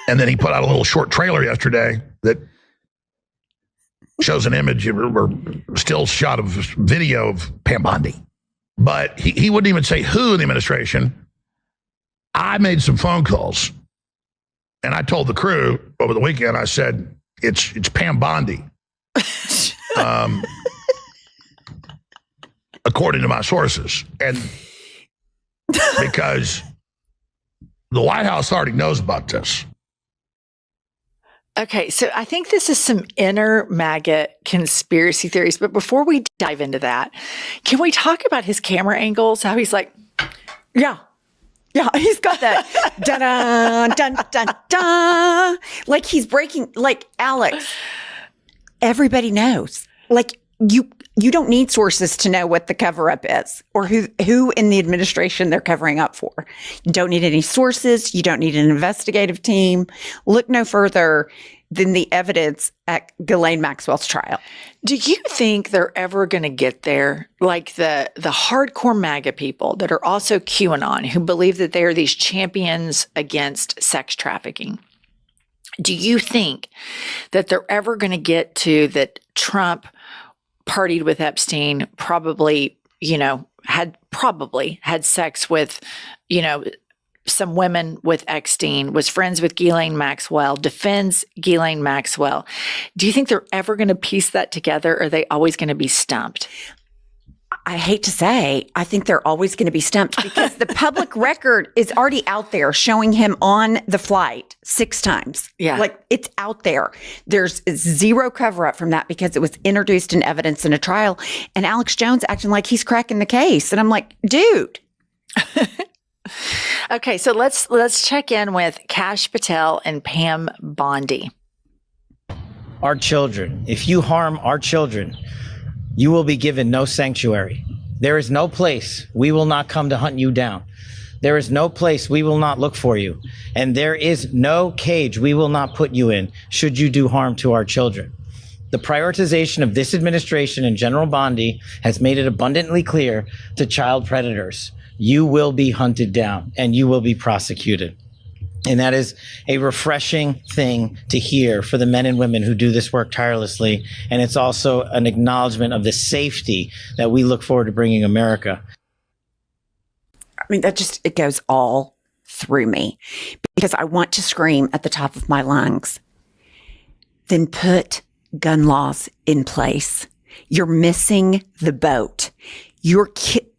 And then he put out a little short trailer yesterday that shows an image or still shot of video of Pam Bondi. But he wouldn't even say who in the administration. I made some phone calls, and I told the crew over the weekend, I said, it's Pam Bondi. According to my sources. And because the White House already knows about this. Okay, so I think this is some inner MAGA conspiracy theories. But before we dive into that, can we talk about his camera angles? How he's like, yeah, he's got that dun dun dun dun, like he's breaking. Like, Alex, everybody knows. Like, you don't need sources to know what the cover up is or who in the administration they're covering up for. You don't need any sources. You don't need an investigative team. Look no further than the evidence at Ghislaine Maxwell's trial. Do you think they're ever going to get there? Like the hardcore MAGA people that are also QAnon, who believe that they are these champions against sex trafficking. Do you think that they're ever going to get to that Trump partied with Epstein, probably had sex with, some women with Epstein, was friends with Ghislaine Maxwell, defends Ghislaine Maxwell. Do you think they're ever going to piece that together, or are they always going to be stumped? I hate to say, I think they're always going to be stumped because the public record is already out there showing him on the flight 6 times. Yeah. Like, it's out there. There's zero cover up from that because it was introduced in evidence in a trial. And Alex Jones acting like he's cracking the case. And I'm like, dude. Okay, so let's check in with Kash Patel and Pam Bondi. Our children, if you harm our children, you will be given no sanctuary. There is no place we will not come to hunt you down. There is no place we will not look for you. And there is no cage we will not put you in should you do harm to our children. The prioritization of this administration and General Bondi has made it abundantly clear to child predators, you will be hunted down and you will be prosecuted. And that is a refreshing thing to hear for the men and women who do this work tirelessly. And it's also an acknowledgement of the safety that we look forward to bringing America. I mean, it goes all through me because I want to scream at the top of my lungs. Then put gun laws in place. You're missing the boat.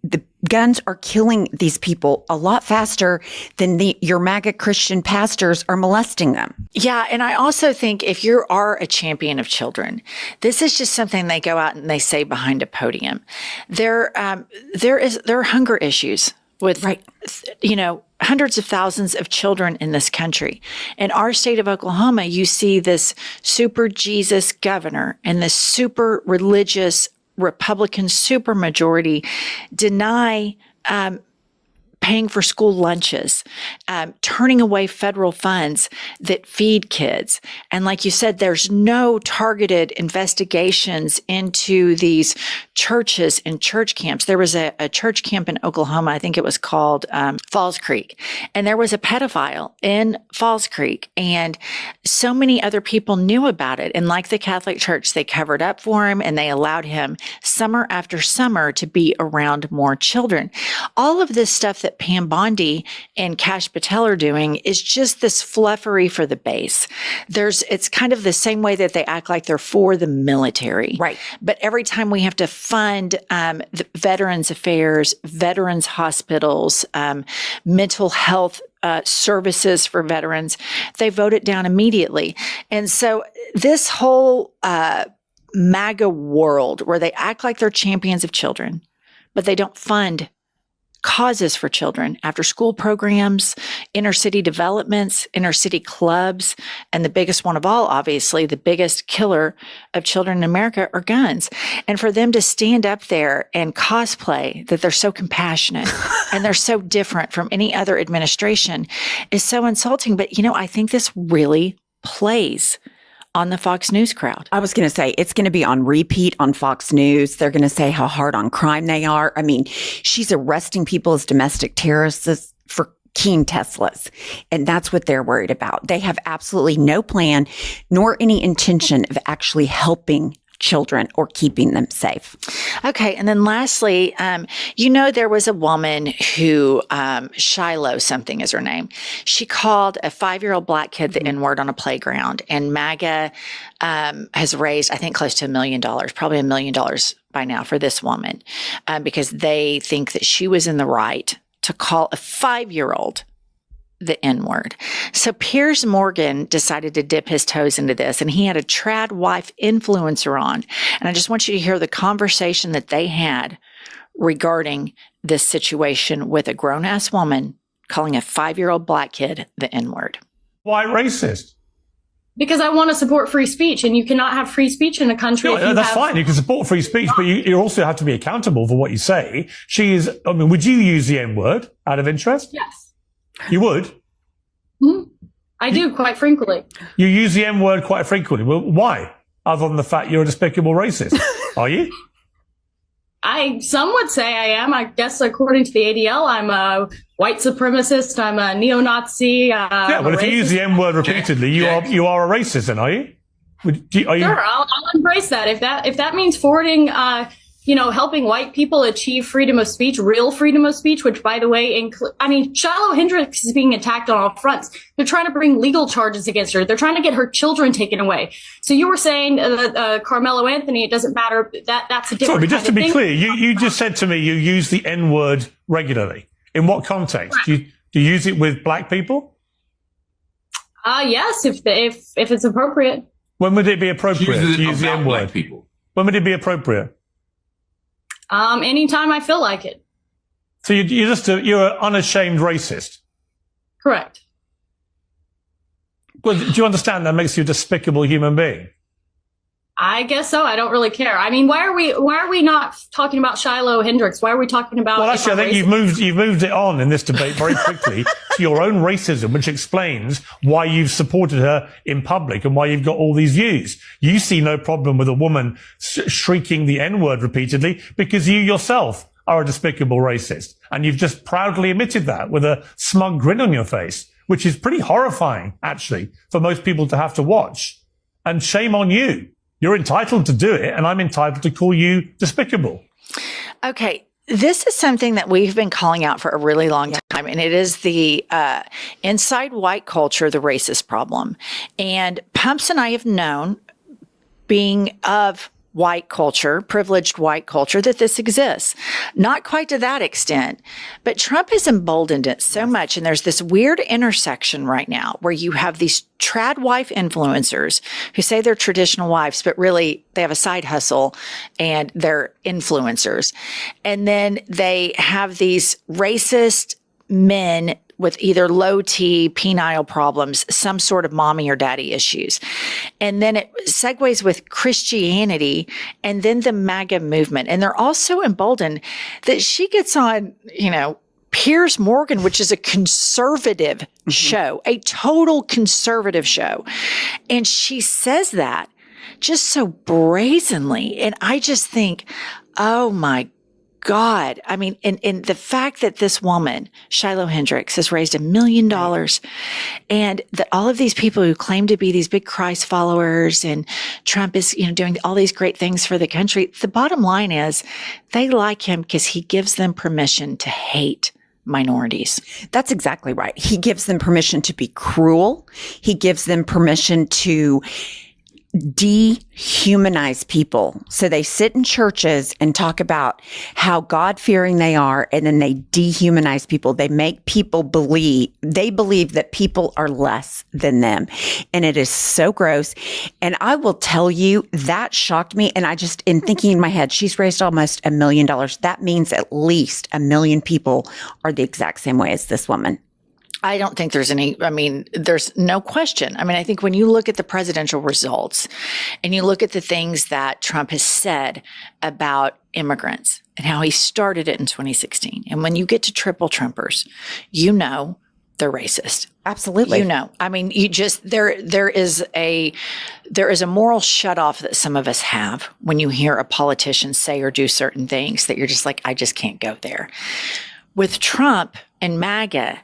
The guns are killing these people a lot faster than your MAGA Christian pastors are molesting them. Yeah, and I also think if you are a champion of children, this is just something they go out and they say behind a podium. There are hunger issues with, hundreds of thousands of children in this country. In our state of Oklahoma, you see this super Jesus governor and this super religious Republican supermajority deny paying for school lunches, turning away federal funds that feed kids. And like you said, there's no targeted investigations into these churches and church camps. There was a church camp in Oklahoma, I think it was called Falls Creek, and there was a pedophile in Falls Creek, and so many other people knew about it. And like the Catholic Church, they covered up for him and they allowed him summer after summer to be around more children. All of this stuff that Pam Bondi and Kash Patel are doing is just this fluffery for the base. It's kind of the same way that they act like they're for the military. Right. But every time we have to fund the Veterans Affairs, veterans hospitals, mental health services for veterans, they vote it down immediately. And so this whole MAGA world where they act like they're champions of children, but they don't fund causes for children, after school programs, inner city developments, inner city clubs, and the biggest one of all, obviously, the biggest killer of children in America are guns. And for them to stand up there and cosplay that they're so compassionate and they're so different from any other administration is so insulting. But, I think this really plays on the Fox News crowd. I was going to say, it's going to be on repeat on Fox News. They're going to say how hard on crime they are. I mean, she's arresting people as domestic terrorists for keen Teslas. And that's what they're worried about. They have absolutely no plan nor any intention of actually helping children or keeping them safe. Okay. And then lastly, there was a woman who, Shiloh something is her name. She called a 5-year-old black kid the N-word on a playground, and MAGA has raised, I think, close to $1 million, probably $1 million by now for this woman, because they think that she was in the right to call a 5-year-old the N-word. So Piers Morgan decided to dip his toes into this, and he had a trad wife influencer on. And I just want you to hear the conversation that they had regarding this situation with a grown-ass woman calling a 5-year-old black kid the N-word. Why racist? Because I want to support free speech, and you cannot have free speech in a country. That's fine. You can support free speech, but you also have to be accountable for what you say. Would you use the N-word out of interest? Yes. You would? Mm-hmm. I do, quite frequently. You use the M-word quite frequently. Well, why? Other than the fact you're a despicable racist. Are you? Some would say I am. I guess according to the ADL, I'm a white supremacist. I'm a neo-Nazi. If you use the M-word repeatedly, you are a racist, then, are you? Sure, I'll embrace that. If that means forwarding, helping white people achieve freedom of speech, real freedom of speech, which, by the way, Shiloh Hendricks is being attacked on all fronts. They're trying to bring legal charges against her. They're trying to get her children taken away. So you were saying Carmelo Anthony, it doesn't matter. That's a different Sorry, but just to be thing. clear, you just said to me you use the N-word regularly. In what context? Do you use it with black people? Yes, if it's appropriate. When would it be appropriate to use the N-word? When would it be appropriate? Anytime I feel like it. So you're an unashamed racist. Correct. Well, do you understand that makes you a despicable human being? I guess so. I don't really care. I mean, why are we not talking about Shiloh Hendricks? Why are we talking about? Well, actually, I think you've moved it on in this debate very quickly to your own racism, which explains why you've supported her in public and why you've got all these views. You see no problem with a woman shrieking the N-word repeatedly because you yourself are a despicable racist, and you've just proudly admitted that with a smug grin on your face, which is pretty horrifying, actually, for most people to have to watch. And shame on you. You're entitled to do it, and I'm entitled to call you despicable. Okay. This is something that we've been calling out for a really long time, and it is the inside white culture, the racist problem. And Pumps and I have known, being of white culture, privileged white culture, that this exists. Not quite to that extent, but Trump has emboldened it so much. And there's this weird intersection right now where you have these trad wife influencers who say they're traditional wives, but really they have a side hustle and they're influencers. And then they have these racist men with either low T, penile problems, some sort of mommy or daddy issues. And then it segues with Christianity and then the MAGA movement. And they're also emboldened that she gets on, Piers Morgan, which is a conservative show, a total conservative show. And she says that just so brazenly. And I just think, oh my God. I mean, and the fact that this woman, Shiloh Hendricks, has raised $1 million and that all of these people who claim to be these big Christ followers and Trump is, doing all these great things for the country. The bottom line is they like him because he gives them permission to hate minorities. That's exactly right. He gives them permission to be cruel. He gives them permission to dehumanize people. So they sit in churches and talk about how God-fearing they are, and then they dehumanize people. They make people believe that people are less than them. And it is so gross. And I will tell you, that shocked me. And I just, in thinking in my head, she's raised almost $1 million. That means at least 1 million people are the exact same way as this woman. I don't think there's there's no question. I think when you look at the presidential results and you look at the things that Trump has said about immigrants and how he started it in 2016, and when you get to triple Trumpers, they're racist. Absolutely. There is a moral shutoff that some of us have when you hear a politician say or do certain things that you're just like, I just can't go there. With Trump and MAGA,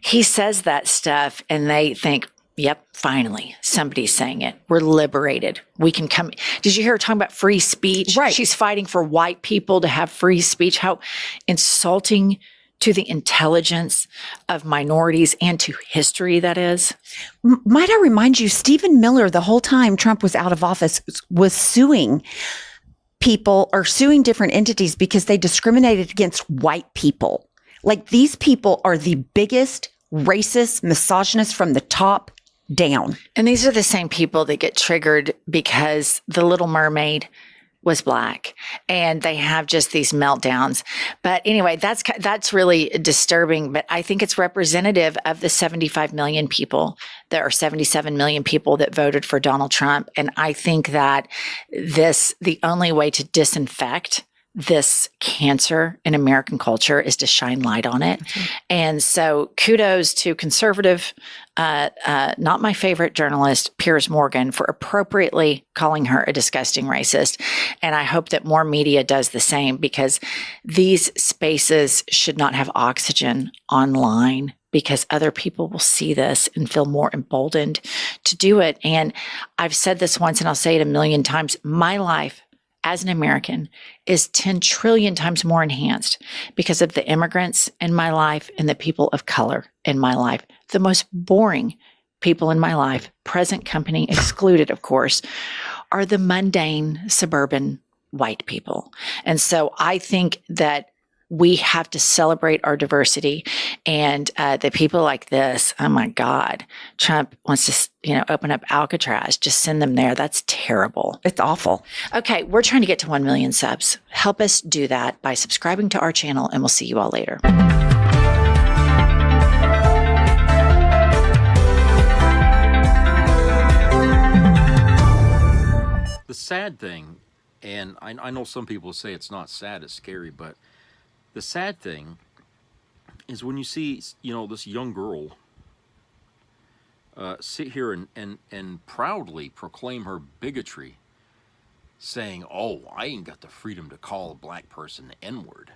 he says that stuff and they think, yep, finally, somebody's saying it. We're liberated. We can come. Did you hear her talking about free speech? Right. She's fighting for white people to have free speech. How insulting to the intelligence of minorities and to history that is. Might I remind you, Stephen Miller, the whole time Trump was out of office, was suing people or suing different entities because they discriminated against white people. Like, these people are the biggest racist, misogynist from the top down. And these are the same people that get triggered because The Little Mermaid was black and they have just these meltdowns. But anyway, that's really disturbing, but I think it's representative of the 75 million people that are 77 million people that voted for Donald Trump. And I think that the only way to disinfect this cancer in American culture is to shine light on it. Mm-hmm. And so kudos to conservative, not my favorite journalist, Piers Morgan, for appropriately calling her a disgusting racist. And I hope that more media does the same, because these spaces should not have oxygen online, because other people will see this and feel more emboldened to do it. And I've said this once and I'll say it 1 million times. My life as an American is 10 trillion times more enhanced because of the immigrants in my life and the people of color in my life. The most boring people in my life, present company excluded, of course, are the mundane suburban white people. And so I think that we have to celebrate our diversity, and the people like this. Oh my God, Trump wants to, open up Alcatraz. Just send them there. That's terrible. It's awful. Okay, we're trying to get to 1 million subs. Help us do that by subscribing to our channel, and we'll see you all later. The sad thing, and I know some people say it's not sad, it's scary, but the sad thing is when you see, this young girl sit here and proudly proclaim her bigotry, saying, oh, I ain't got the freedom to call a black person the N-word.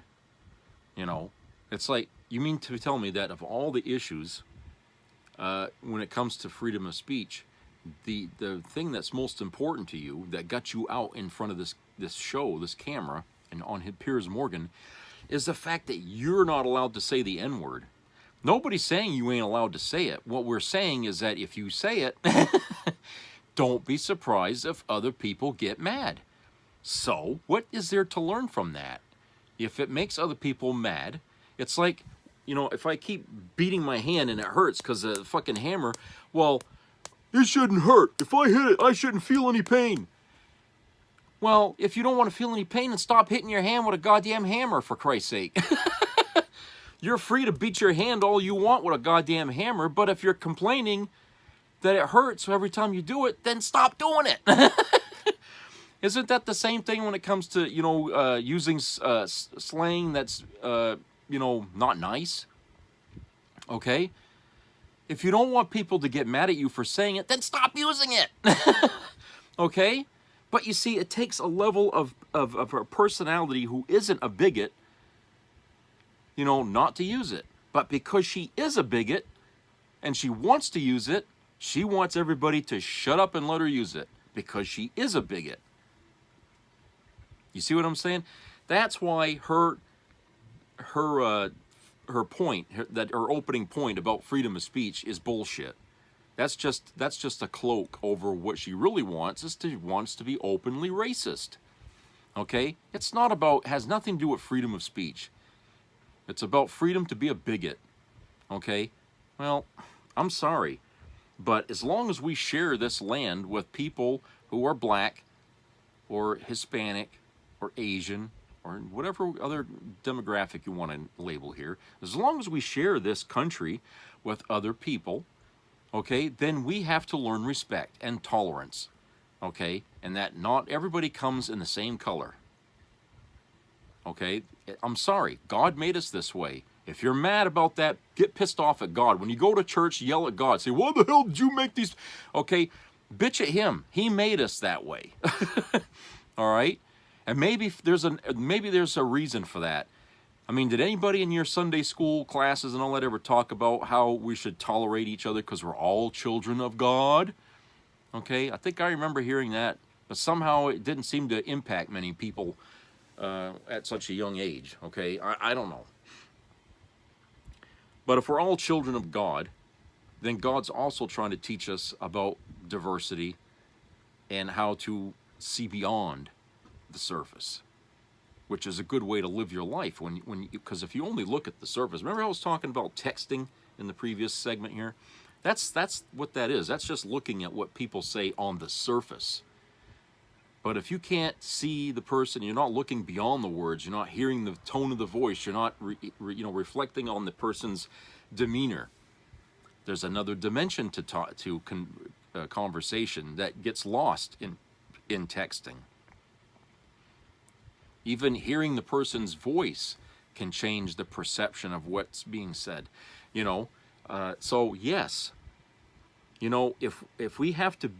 It's like, you mean to tell me that of all the issues, when it comes to freedom of speech, the thing that's most important to you, that got you out in front of this show, this camera, and on Piers Morgan, is the fact that you're not allowed to say the N-word. Nobody's saying you ain't allowed to say it. What we're saying is that if you say it, don't be surprised if other people get mad. So, what is there to learn from that? If it makes other people mad, it's like, if I keep beating my hand and it hurts because of the fucking hammer, well, it shouldn't hurt. If I hit it, I shouldn't feel any pain. Well, if you don't want to feel any pain, then stop hitting your hand with a goddamn hammer, for Christ's sake. You're free to beat your hand all you want with a goddamn hammer, but if you're complaining that it hurts every time you do it, then stop doing it. Isn't that the same thing when it comes to, using slang that's not nice. Okay? If you don't want people to get mad at you for saying it, then stop using it. Okay? But you see, it takes a level of a personality who isn't a bigot, not to use it. But because she is a bigot and she wants to use it, she wants everybody to shut up and let her use it because she is a bigot. You see what I'm saying? That's why her point, her opening point about freedom of speech is bullshit. That's just a cloak over what she really wants wants to be openly racist. Okay? It's not about, has nothing to do with freedom of speech. It's about freedom to be a bigot. Okay? Well, I'm sorry, but as long as we share this land with people who are black or Hispanic or Asian or whatever other demographic you want to label here, as long as we share this country with other people, okay, then we have to learn respect and tolerance, okay, and that not everybody comes in the same color. Okay, I'm sorry, God made us this way. If you're mad about that, get pissed off at God. When you go to church, yell at God. Say, "Why the hell did you make these?" Okay, bitch at him. He made us that way. All right, and maybe there's a reason for that. I mean, did anybody in your Sunday school classes and all that ever talk about how we should tolerate each other because we're all children of God? Okay, I think I remember hearing that, but somehow it didn't seem to impact many people at such a young age. Okay, I don't know. But if we're all children of God, then God's also trying to teach us about diversity and how to see beyond the surface, which is a good way to live your life. Because if you only look at the surface, remember I was talking about texting in the previous segment here? That's what that is. That's just looking at what people say on the surface. But if you can't see the person, you're not looking beyond the words, you're not hearing the tone of the voice, you're not reflecting on the person's demeanor. There's another dimension to conversation that gets lost in texting. Even hearing the person's voice can change the perception of what's being said. So yes, if we have to,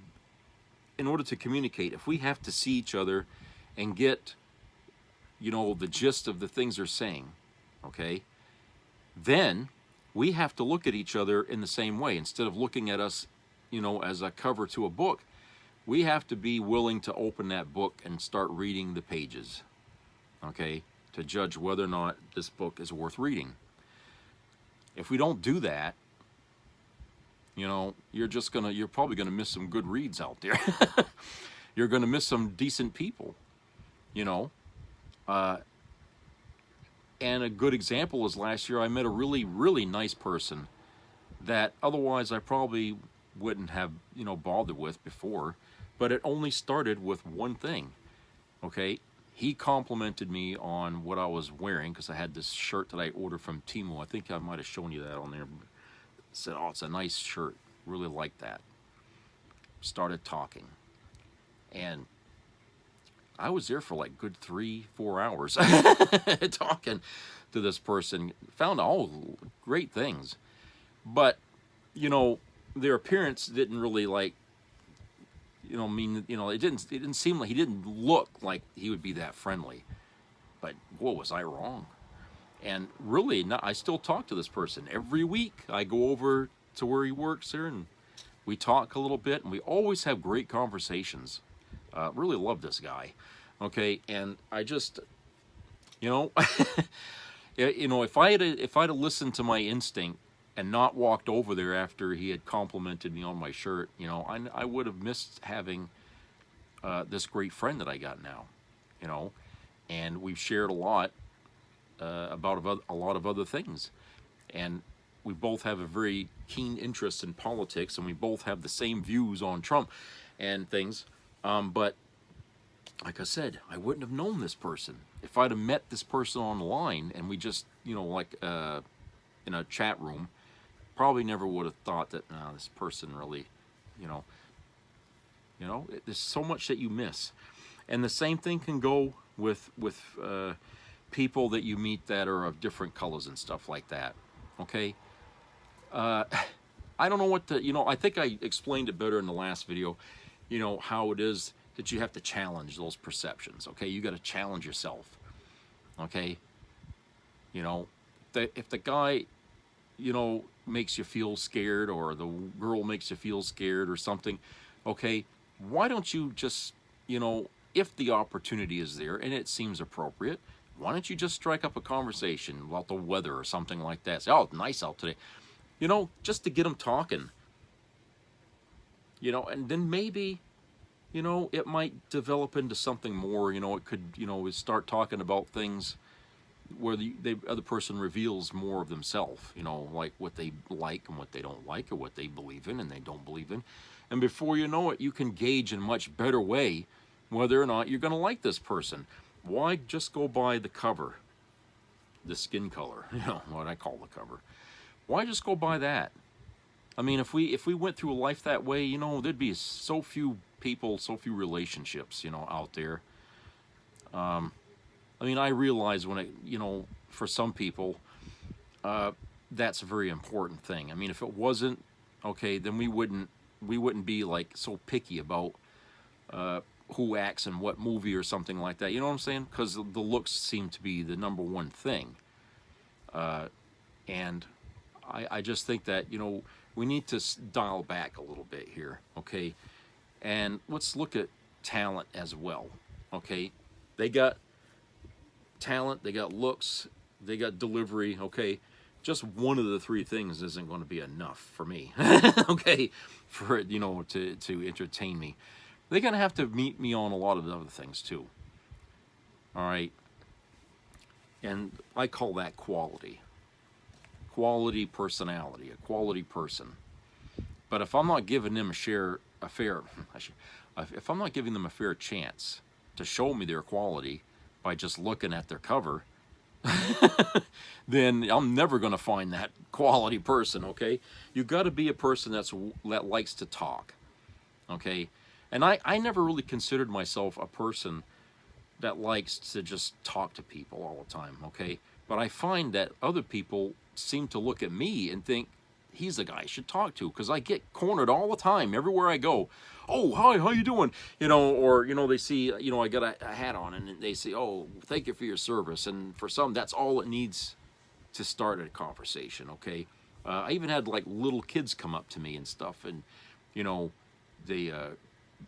in order to communicate, if we have to see each other and get, the gist of the things they're saying, okay, then we have to look at each other in the same way. Instead of looking at us, as a cover to a book, we have to be willing to open that book and start reading the pages, okay, to judge whether or not this book is worth reading. If we don't do that, you're probably gonna miss some good reads out there. You're gonna miss some decent people, and a good example is last year I met a really, really nice person that otherwise I probably wouldn't have, bothered with before, but it only started with one thing, okay? He complimented me on what I was wearing because I had this shirt that I ordered from Temu. I think I might have shown you that on there. Said, "Oh, it's a nice shirt. Really like that." Started talking. And I was there for like good 3-4 hours talking to this person. Found all great things. But, their appearance didn't really it didn't seem like, he didn't look like he would be that friendly. But, was I wrong? And really, I still talk to this person. Every week, I go over to where he works there, and we talk a little bit, and we always have great conversations. Really love this guy. Okay, and I just, if I had listened to my instinct and not walked over there after he had complimented me on my shirt, I would have missed having this great friend that I got now, and we've shared a lot. About a lot of other things, and we both have a very keen interest in politics, and we both have the same views on Trump and things, but like I said, I wouldn't have known this person if I'd have met this person online and we just in a chat room. Probably never would have thought that this person really there's so much that you miss. And the same thing can go with people that you meet that are of different colors and stuff like that, okay? I don't know what the, I think I explained it better in the last video, how it is that you have to challenge those perceptions, okay? You got to challenge yourself, okay? If the guy, makes you feel scared, or the girl makes you feel scared or something, okay, why don't you just, if the opportunity is there and it seems appropriate, why don't you just strike up a conversation about the weather or something like that? Say, oh, it's nice out today. Just to get them talking. And then maybe, it might develop into something more. It could, start talking about things where the other person reveals more of themselves, like what they like and what they don't like, or what they believe in and they don't believe in. And before you know it, you can gauge in a much better way whether or not you're going to like this person. Why just go by the cover, the skin color, what I call the cover? Why just go by that? I mean, if we went through a life that way, there'd be so few people, so few relationships, out there. I mean, I realize when for some people, that's a very important thing. I mean, if it wasn't, okay, then we wouldn't be like so picky about who acts in what movie or something like that. You know what I'm saying? Because the looks seem to be the number one thing. And I just think that, we need to dial back a little bit here, okay? And let's look at talent as well, okay? They got talent, they got looks, they got delivery, okay? Just one of the three things isn't going to be enough for me, okay? For it, to entertain me. They're going to have to meet me on a lot of other things too, all right? And I call that quality. Quality personality, a quality person. But if I'm not giving them if I'm not giving them a fair chance to show me their quality by just looking at their cover, then I'm never going to find that quality person, okay? You got to be a person that likes to talk, okay? And I never really considered myself a person that likes to just talk to people all the time, okay? But I find that other people seem to look at me and think he's the guy I should talk to, because I get cornered all the time everywhere I go. Oh, hi, how you doing? Or they see, I got a hat on, and they say, oh, thank you for your service. And for some, that's all it needs to start a conversation, okay? I even had like little kids come up to me and stuff, and they I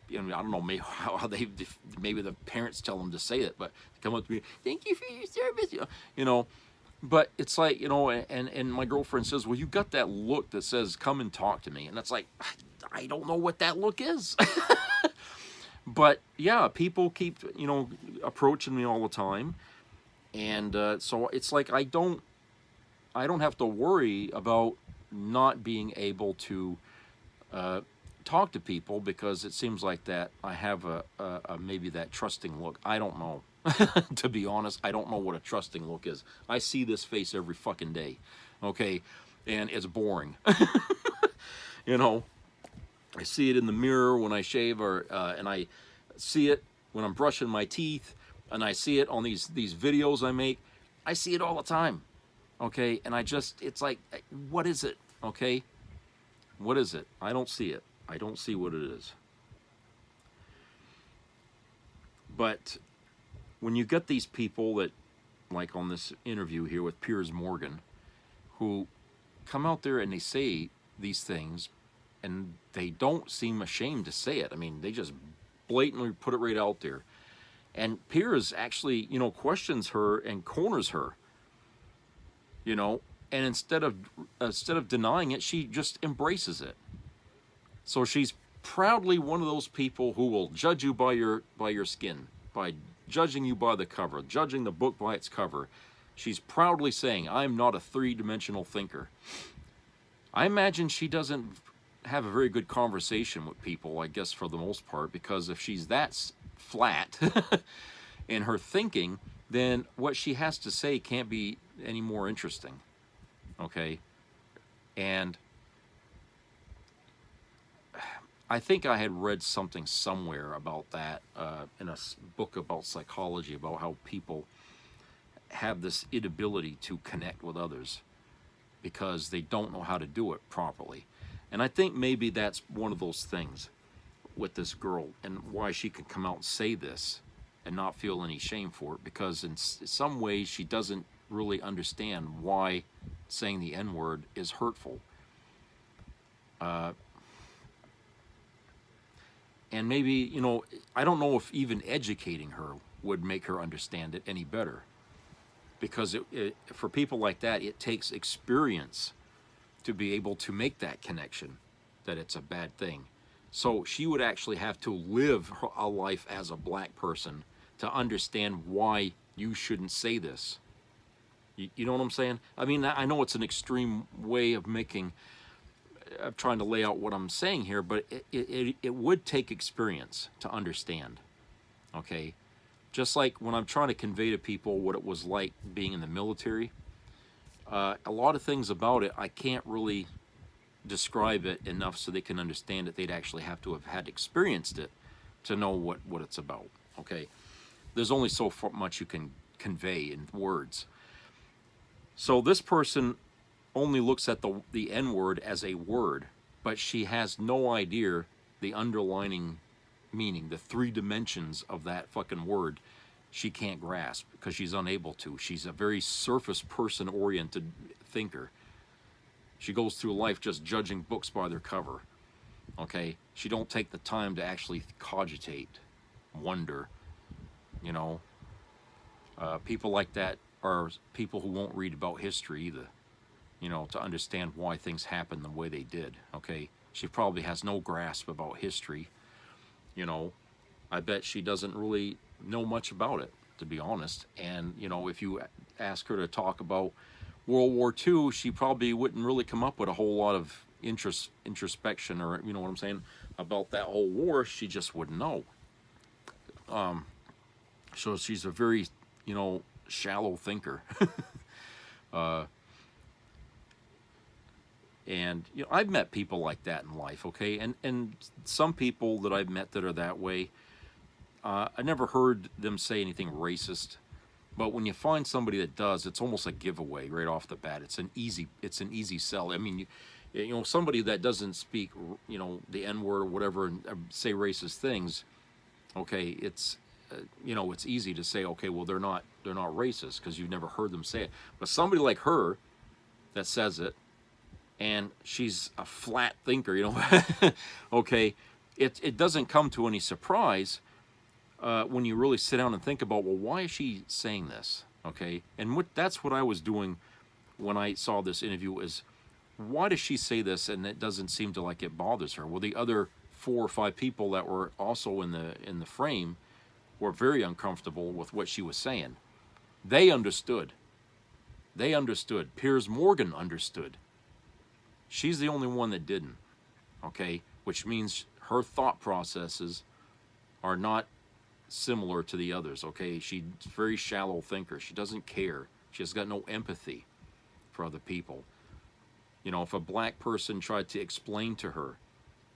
don't know, maybe maybe the parents tell them to say it, but come up to me, thank you for your service, But it's like, and my girlfriend says, well, you got that look that says, come and talk to me. And that's like, I don't know what that look is. But yeah, people keep, approaching me all the time. And so it's like, I don't have to worry about not being able to talk to people, because it seems like that I have a maybe that trusting look. I don't know. To be honest, I don't know what a trusting look is. I see this face every fucking day, okay? And it's boring. I see it in the mirror when I shave, and I see it when I'm brushing my teeth, and I see it on these videos I make. I see it all the time, okay? And it's like, what is it, okay? What is it? I don't see it. I don't see what it is. But when you get these people that, like on this interview here with Piers Morgan, who come out there and they say these things, and they don't seem ashamed to say it. I mean, they just blatantly put it right out there. And Piers actually, questions her and corners her, and instead of denying it, she just embraces it. So she's proudly one of those people who will judge you by your skin, by judging you by the cover, judging the book by its cover. She's proudly saying, I'm not a three-dimensional thinker. I imagine she doesn't have a very good conversation with people, I guess, for the most part, because if she's that flat in her thinking, then what she has to say can't be any more interesting, okay? And I think I had read something somewhere about that in a book about psychology, about how people have this inability to connect with others because they don't know how to do it properly. And I think maybe that's one of those things with this girl and why she can come out and say this and not feel any shame for it, because in some ways she doesn't really understand why saying the N-word is hurtful. And maybe, you know, I don't know if even educating her would make her understand it any better. Because for people like that, it takes experience to be able to make that connection that it's a bad thing. So she would actually have to live a life as a black person to understand why you shouldn't say this. You know what I'm saying? I mean, I know it's an extreme way of trying to lay out what I'm saying here, but it would take experience to understand, okay? Just like when I'm trying to convey to people what it was like being in the military, a lot of things about it, I can't really describe it enough so they can understand it. They'd actually have to have had experienced it to know what it's about, okay? There's only so much you can convey in words. So this person only looks at the N-word as a word, but she has no idea the underlining meaning, the 3 dimensions of that fucking word. She can't grasp because she's unable to. She's a very surface person-oriented thinker. She goes through life just judging books by their cover, okay? She don't take the time to actually cogitate, wonder, you know. People like that are people who won't read about history either, you know, to understand why things happened the way they did, okay? She probably has no grasp about history, you know. I bet she doesn't really know much about it, to be honest. And, you know, if you ask her to talk about World War II, she probably wouldn't really come up with a whole lot of introspection, or, you know what I'm saying, about that whole war. She just wouldn't know. So she's a very, you know, shallow thinker. And, you know, I've met people like that in life, okay? And some people that I've met that are that way, I never heard them say anything racist. But when you find somebody that does, it's almost a giveaway right off the bat. It's an easy sell. I mean, you know, somebody that doesn't speak, you know, the N-word or whatever and say racist things, okay, it's, you know, it's easy to say, okay, well, they're not racist because you've never heard them say it. But somebody like her that says it, and she's a flat thinker, you know, okay, it doesn't come to any surprise when you really sit down and think about, well, why is she saying this, okay? And that's what I was doing when I saw this interview is, why does she say this and it doesn't seem to like it bothers her? Well, the other 4 or 5 people that were also in the frame were very uncomfortable with what she was saying. They understood. They understood. Piers Morgan understood. She's the only one that didn't, okay? Which means her thought processes are not similar to the others, okay? She's a very shallow thinker. She doesn't care. She has got no empathy for other people. You know, if a black person tried to explain to her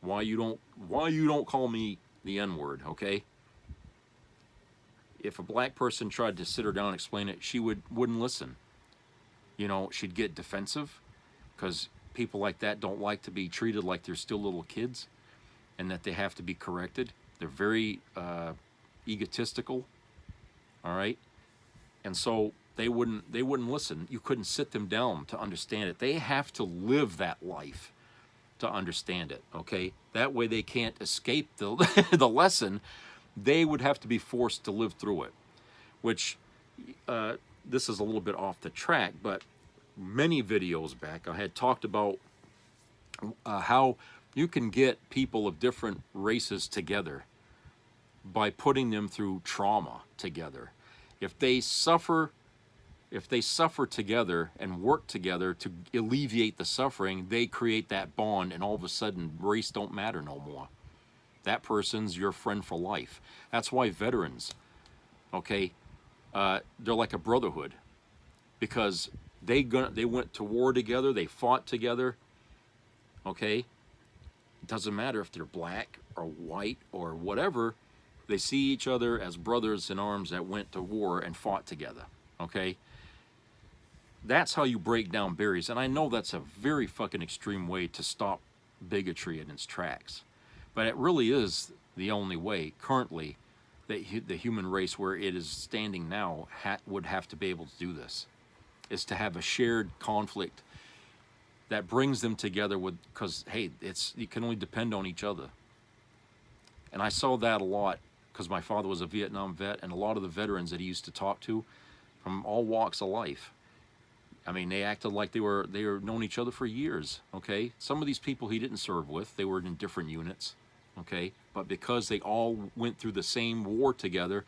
why you don't call me the N-word, okay? If a black person tried to sit her down and explain it, she wouldn't listen. You know, she'd get defensive because people like that don't like to be treated like they're still little kids and that they have to be corrected. They're very egotistical, all right? And so they wouldn't listen. You couldn't sit them down to understand it. They have to live that life to understand it, okay? That way they can't escape the the lesson. They would have to be forced to live through it, which this is a little bit off the track, but many videos back I had talked about how you can get people of different races together by putting them through trauma together. If they suffer together and work together to alleviate the suffering, they create that bond, and all of a sudden race don't matter no more. That person's your friend for life. That's why veterans, okay, they're like a brotherhood, because they went to war together, they fought together, okay? It doesn't matter if they're black or white or whatever, they see each other as brothers in arms that went to war and fought together, okay? that's how you break down barriers. And I know that's a very fucking extreme way to stop bigotry in its tracks, but it really is the only way currently that the human race, where it is standing now, would have to be able to do this, is to have a shared conflict that brings them together with, because hey, you can only depend on each other. And I saw that a lot because my father was a Vietnam vet, and a lot of the veterans that he used to talk to from all walks of life, I mean, they acted like they were known each other for years, okay? Some of these people he didn't serve with, they were in different units, okay? But because they all went through the same war together,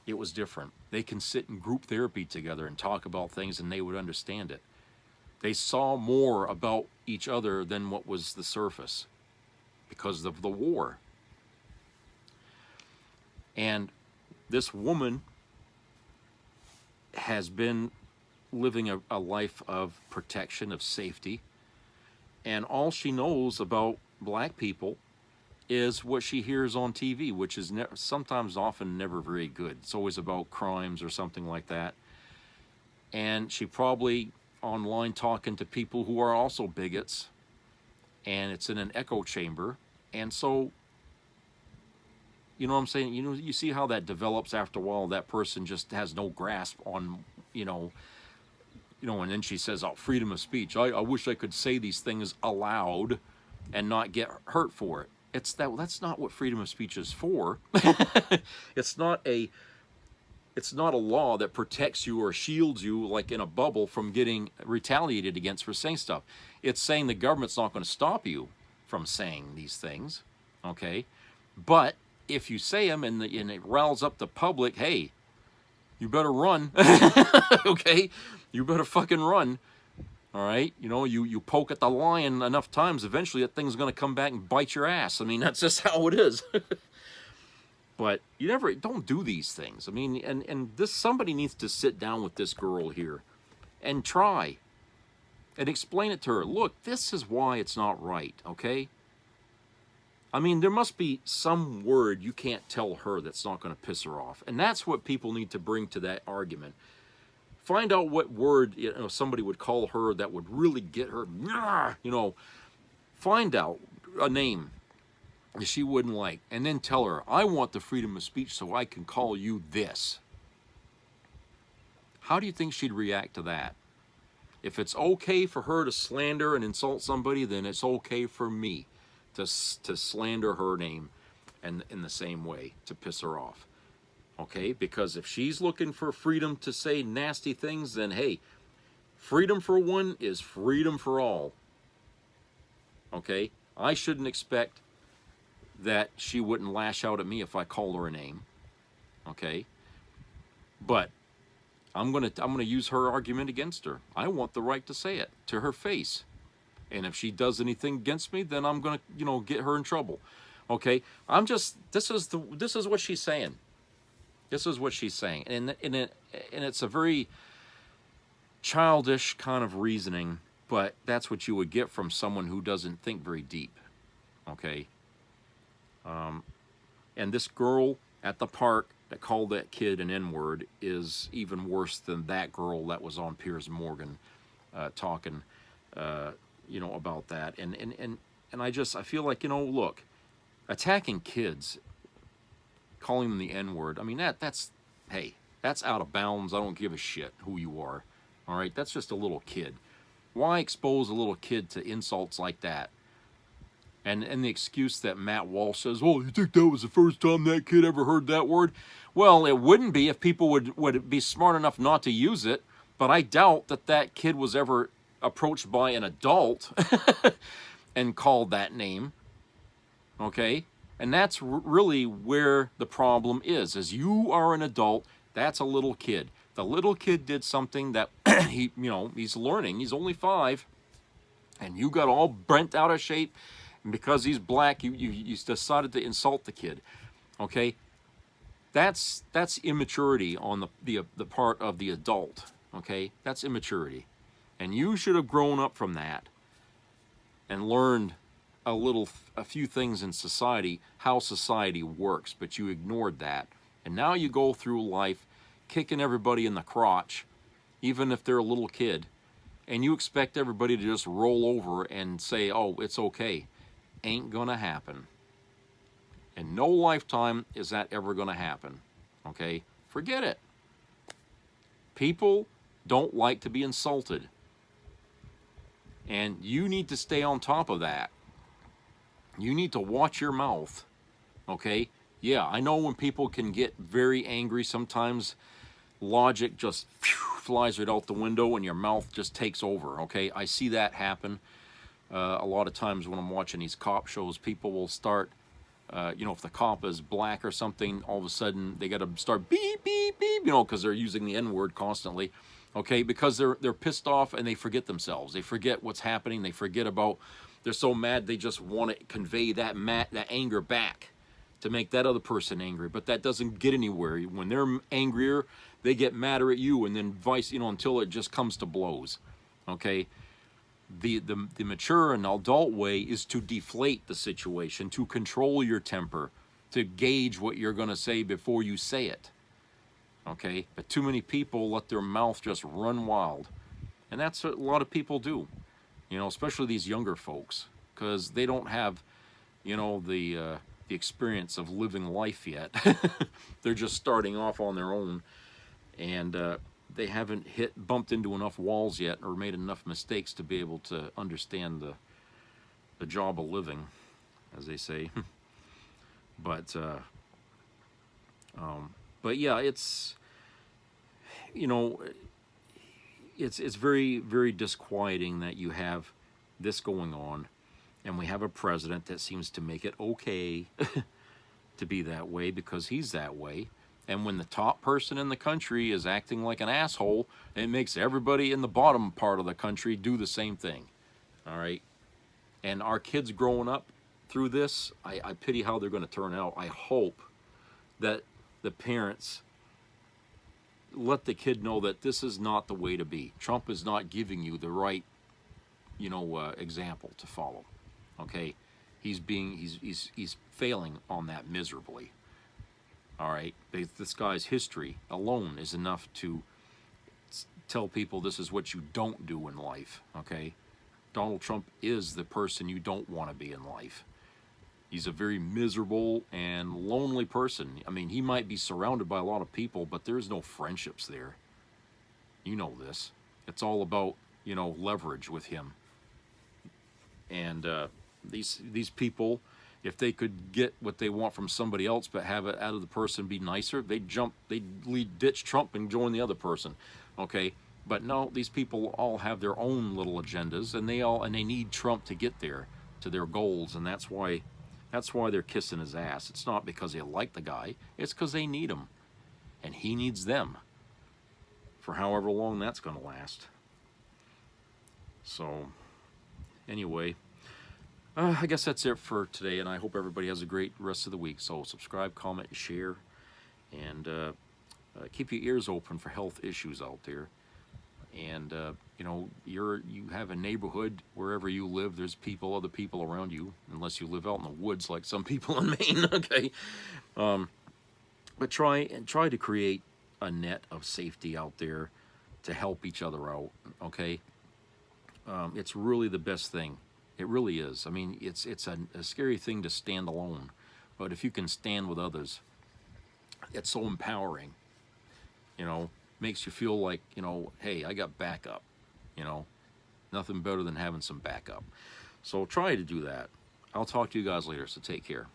it was different. They can sit in group therapy together and talk about things and they would understand it. They saw more about each other than what was the surface because of the war. And this woman has been living a life of protection, of safety, and all she knows about black people is what she hears on TV, which is sometimes often never very good. It's always about crimes or something like that. And she probably online talking to people who are also bigots, and it's in an echo chamber. And so, you know what I'm saying? You see how that develops after a while. That person just has no grasp on, and then she says, oh, freedom of speech. I wish I could say these things aloud and not get hurt for it. That's not what freedom of speech is for. It's not a law that protects you or shields you like in a bubble from getting retaliated against for saying stuff. It's saying the government's not going to stop you from saying these things, okay? But if you say them and it riles up the public, hey, you better run, okay? You better fucking run, all right? You poke at the lion enough times, eventually that thing's going to come back and bite your ass. I mean, that's just how it is. But don't do these things. I mean, and somebody needs to sit down with this girl here and try and explain it to her. Look, this is why it's not right, okay? I mean, there must be some word you can't tell her that's not going to piss her off. And that's what people need to bring to that argument. Find out what word somebody would call her that would really get her, find out a name that she wouldn't like, and then tell her, I want the freedom of speech so I can call you this. How do you think she'd react to that? If it's okay for her to slander and insult somebody, then it's okay for me to slander her name and in the same way to piss her off. Okay? Because if she's looking for freedom to say nasty things, then hey, freedom for one is freedom for all. Okay? I shouldn't expect that she wouldn't lash out at me if I called her a name. Okay? But I'm gonna use her argument against her. I want the right to say it to her face. And if she does anything against me, then I'm gonna, get her in trouble. Okay? This is what she's saying. This is what she's saying. And it's a very childish kind of reasoning, but that's what you would get from someone who doesn't think very deep. Okay? And this girl at the park that called that kid an N-word is even worse than that girl that was on Piers Morgan talking, about that. And I feel like, look, attacking kids, calling them the N-word, I mean, that's out of bounds. I don't give a shit who you are. All right? That's just a little kid. Why expose a little kid to insults like that? And the excuse that Matt Walsh says, oh, you think that was the first time that kid ever heard that word? Well, it wouldn't be if people would be smart enough not to use it, but I doubt that kid was ever approached by an adult and called that name, okay? And that's really where the problem is you are an adult, that's a little kid. The little kid did something that he's learning, he's only 5, and you got all bent out of shape. And because he's black, you decided to insult the kid, okay? That's immaturity on the part of the adult, okay? That's immaturity, and you should have grown up from that and learned a few things in society, how society works, but you ignored that, and now you go through life kicking everybody in the crotch, even if they're a little kid, and you expect everybody to just roll over and say, oh, it's okay. Ain't gonna happen. In no lifetime is that ever gonna happen. Okay? Forget it. People don't like to be insulted. And you need to stay on top of that. You need to watch your mouth. Okay? Yeah, I know when people can get very angry, sometimes logic just flies right out the window and your mouth just takes over. Okay? I see that happen. A lot of times when I'm watching these cop shows, people will start, if the cop is black or something, all of a sudden they got to start beep, beep, beep, because they're using the N-word constantly, okay, because they're pissed off and they forget themselves. They forget what's happening. They forget about, they're so mad they just want to convey that anger back to make that other person angry, but that doesn't get anywhere. When they're angrier, they get madder at you, and then vice, until it just comes to blows, okay? The mature and adult way is to deflate the situation, to control your temper, to gauge what you're going to say before you say it. Okay? But too many people let their mouth just run wild. And that's what a lot of people do. Especially these younger folks, because they don't have, the experience of living life yet. They're just starting off on their own, and they haven't bumped into enough walls yet or made enough mistakes to be able to understand the job of living, as they say. But yeah, it's it's very, very disquieting that you have this going on, and we have a president that seems to make it okay to be that way because he's that way. And when the top person in the country is acting like an asshole, it makes everybody in the bottom part of the country do the same thing. All right? And our kids growing up through this, I pity how they're going to turn out. I hope that the parents let the kid know that this is not the way to be. Trump is not giving you the right, example to follow. Okay? He's failing on that miserably. All right, this guy's history alone is enough to tell people this is what you don't do in life, okay? Donald Trump is the person you don't want to be in life. He's a very miserable and lonely person. I mean, he might be surrounded by a lot of people, but there's no friendships there. You know this. It's all about, leverage with him. And these people, if they could get what they want from somebody else but have it out of the person be nicer, they'd ditch Trump and join the other person. Okay? But no, these people all have their own little agendas, and they need Trump to get there to their goals, and that's why they're kissing his ass. It's not because they like the guy, it's because they need him. And he needs them for however long that's going to last. So anyway, I guess that's it for today, and I hope everybody has a great rest of the week. So subscribe, comment, share, and keep your ears open for health issues out there. And you have a neighborhood wherever you live. There's other people around you, unless you live out in the woods like some people in Maine. Okay, but try to create a net of safety out there to help each other out. Okay, it's really the best thing. It really is. I mean, it's a scary thing to stand alone, but if you can stand with others, it's so empowering. Makes you feel like, hey, I got backup. Nothing better than having some backup. So try to do that. I'll talk to you guys later, so take care.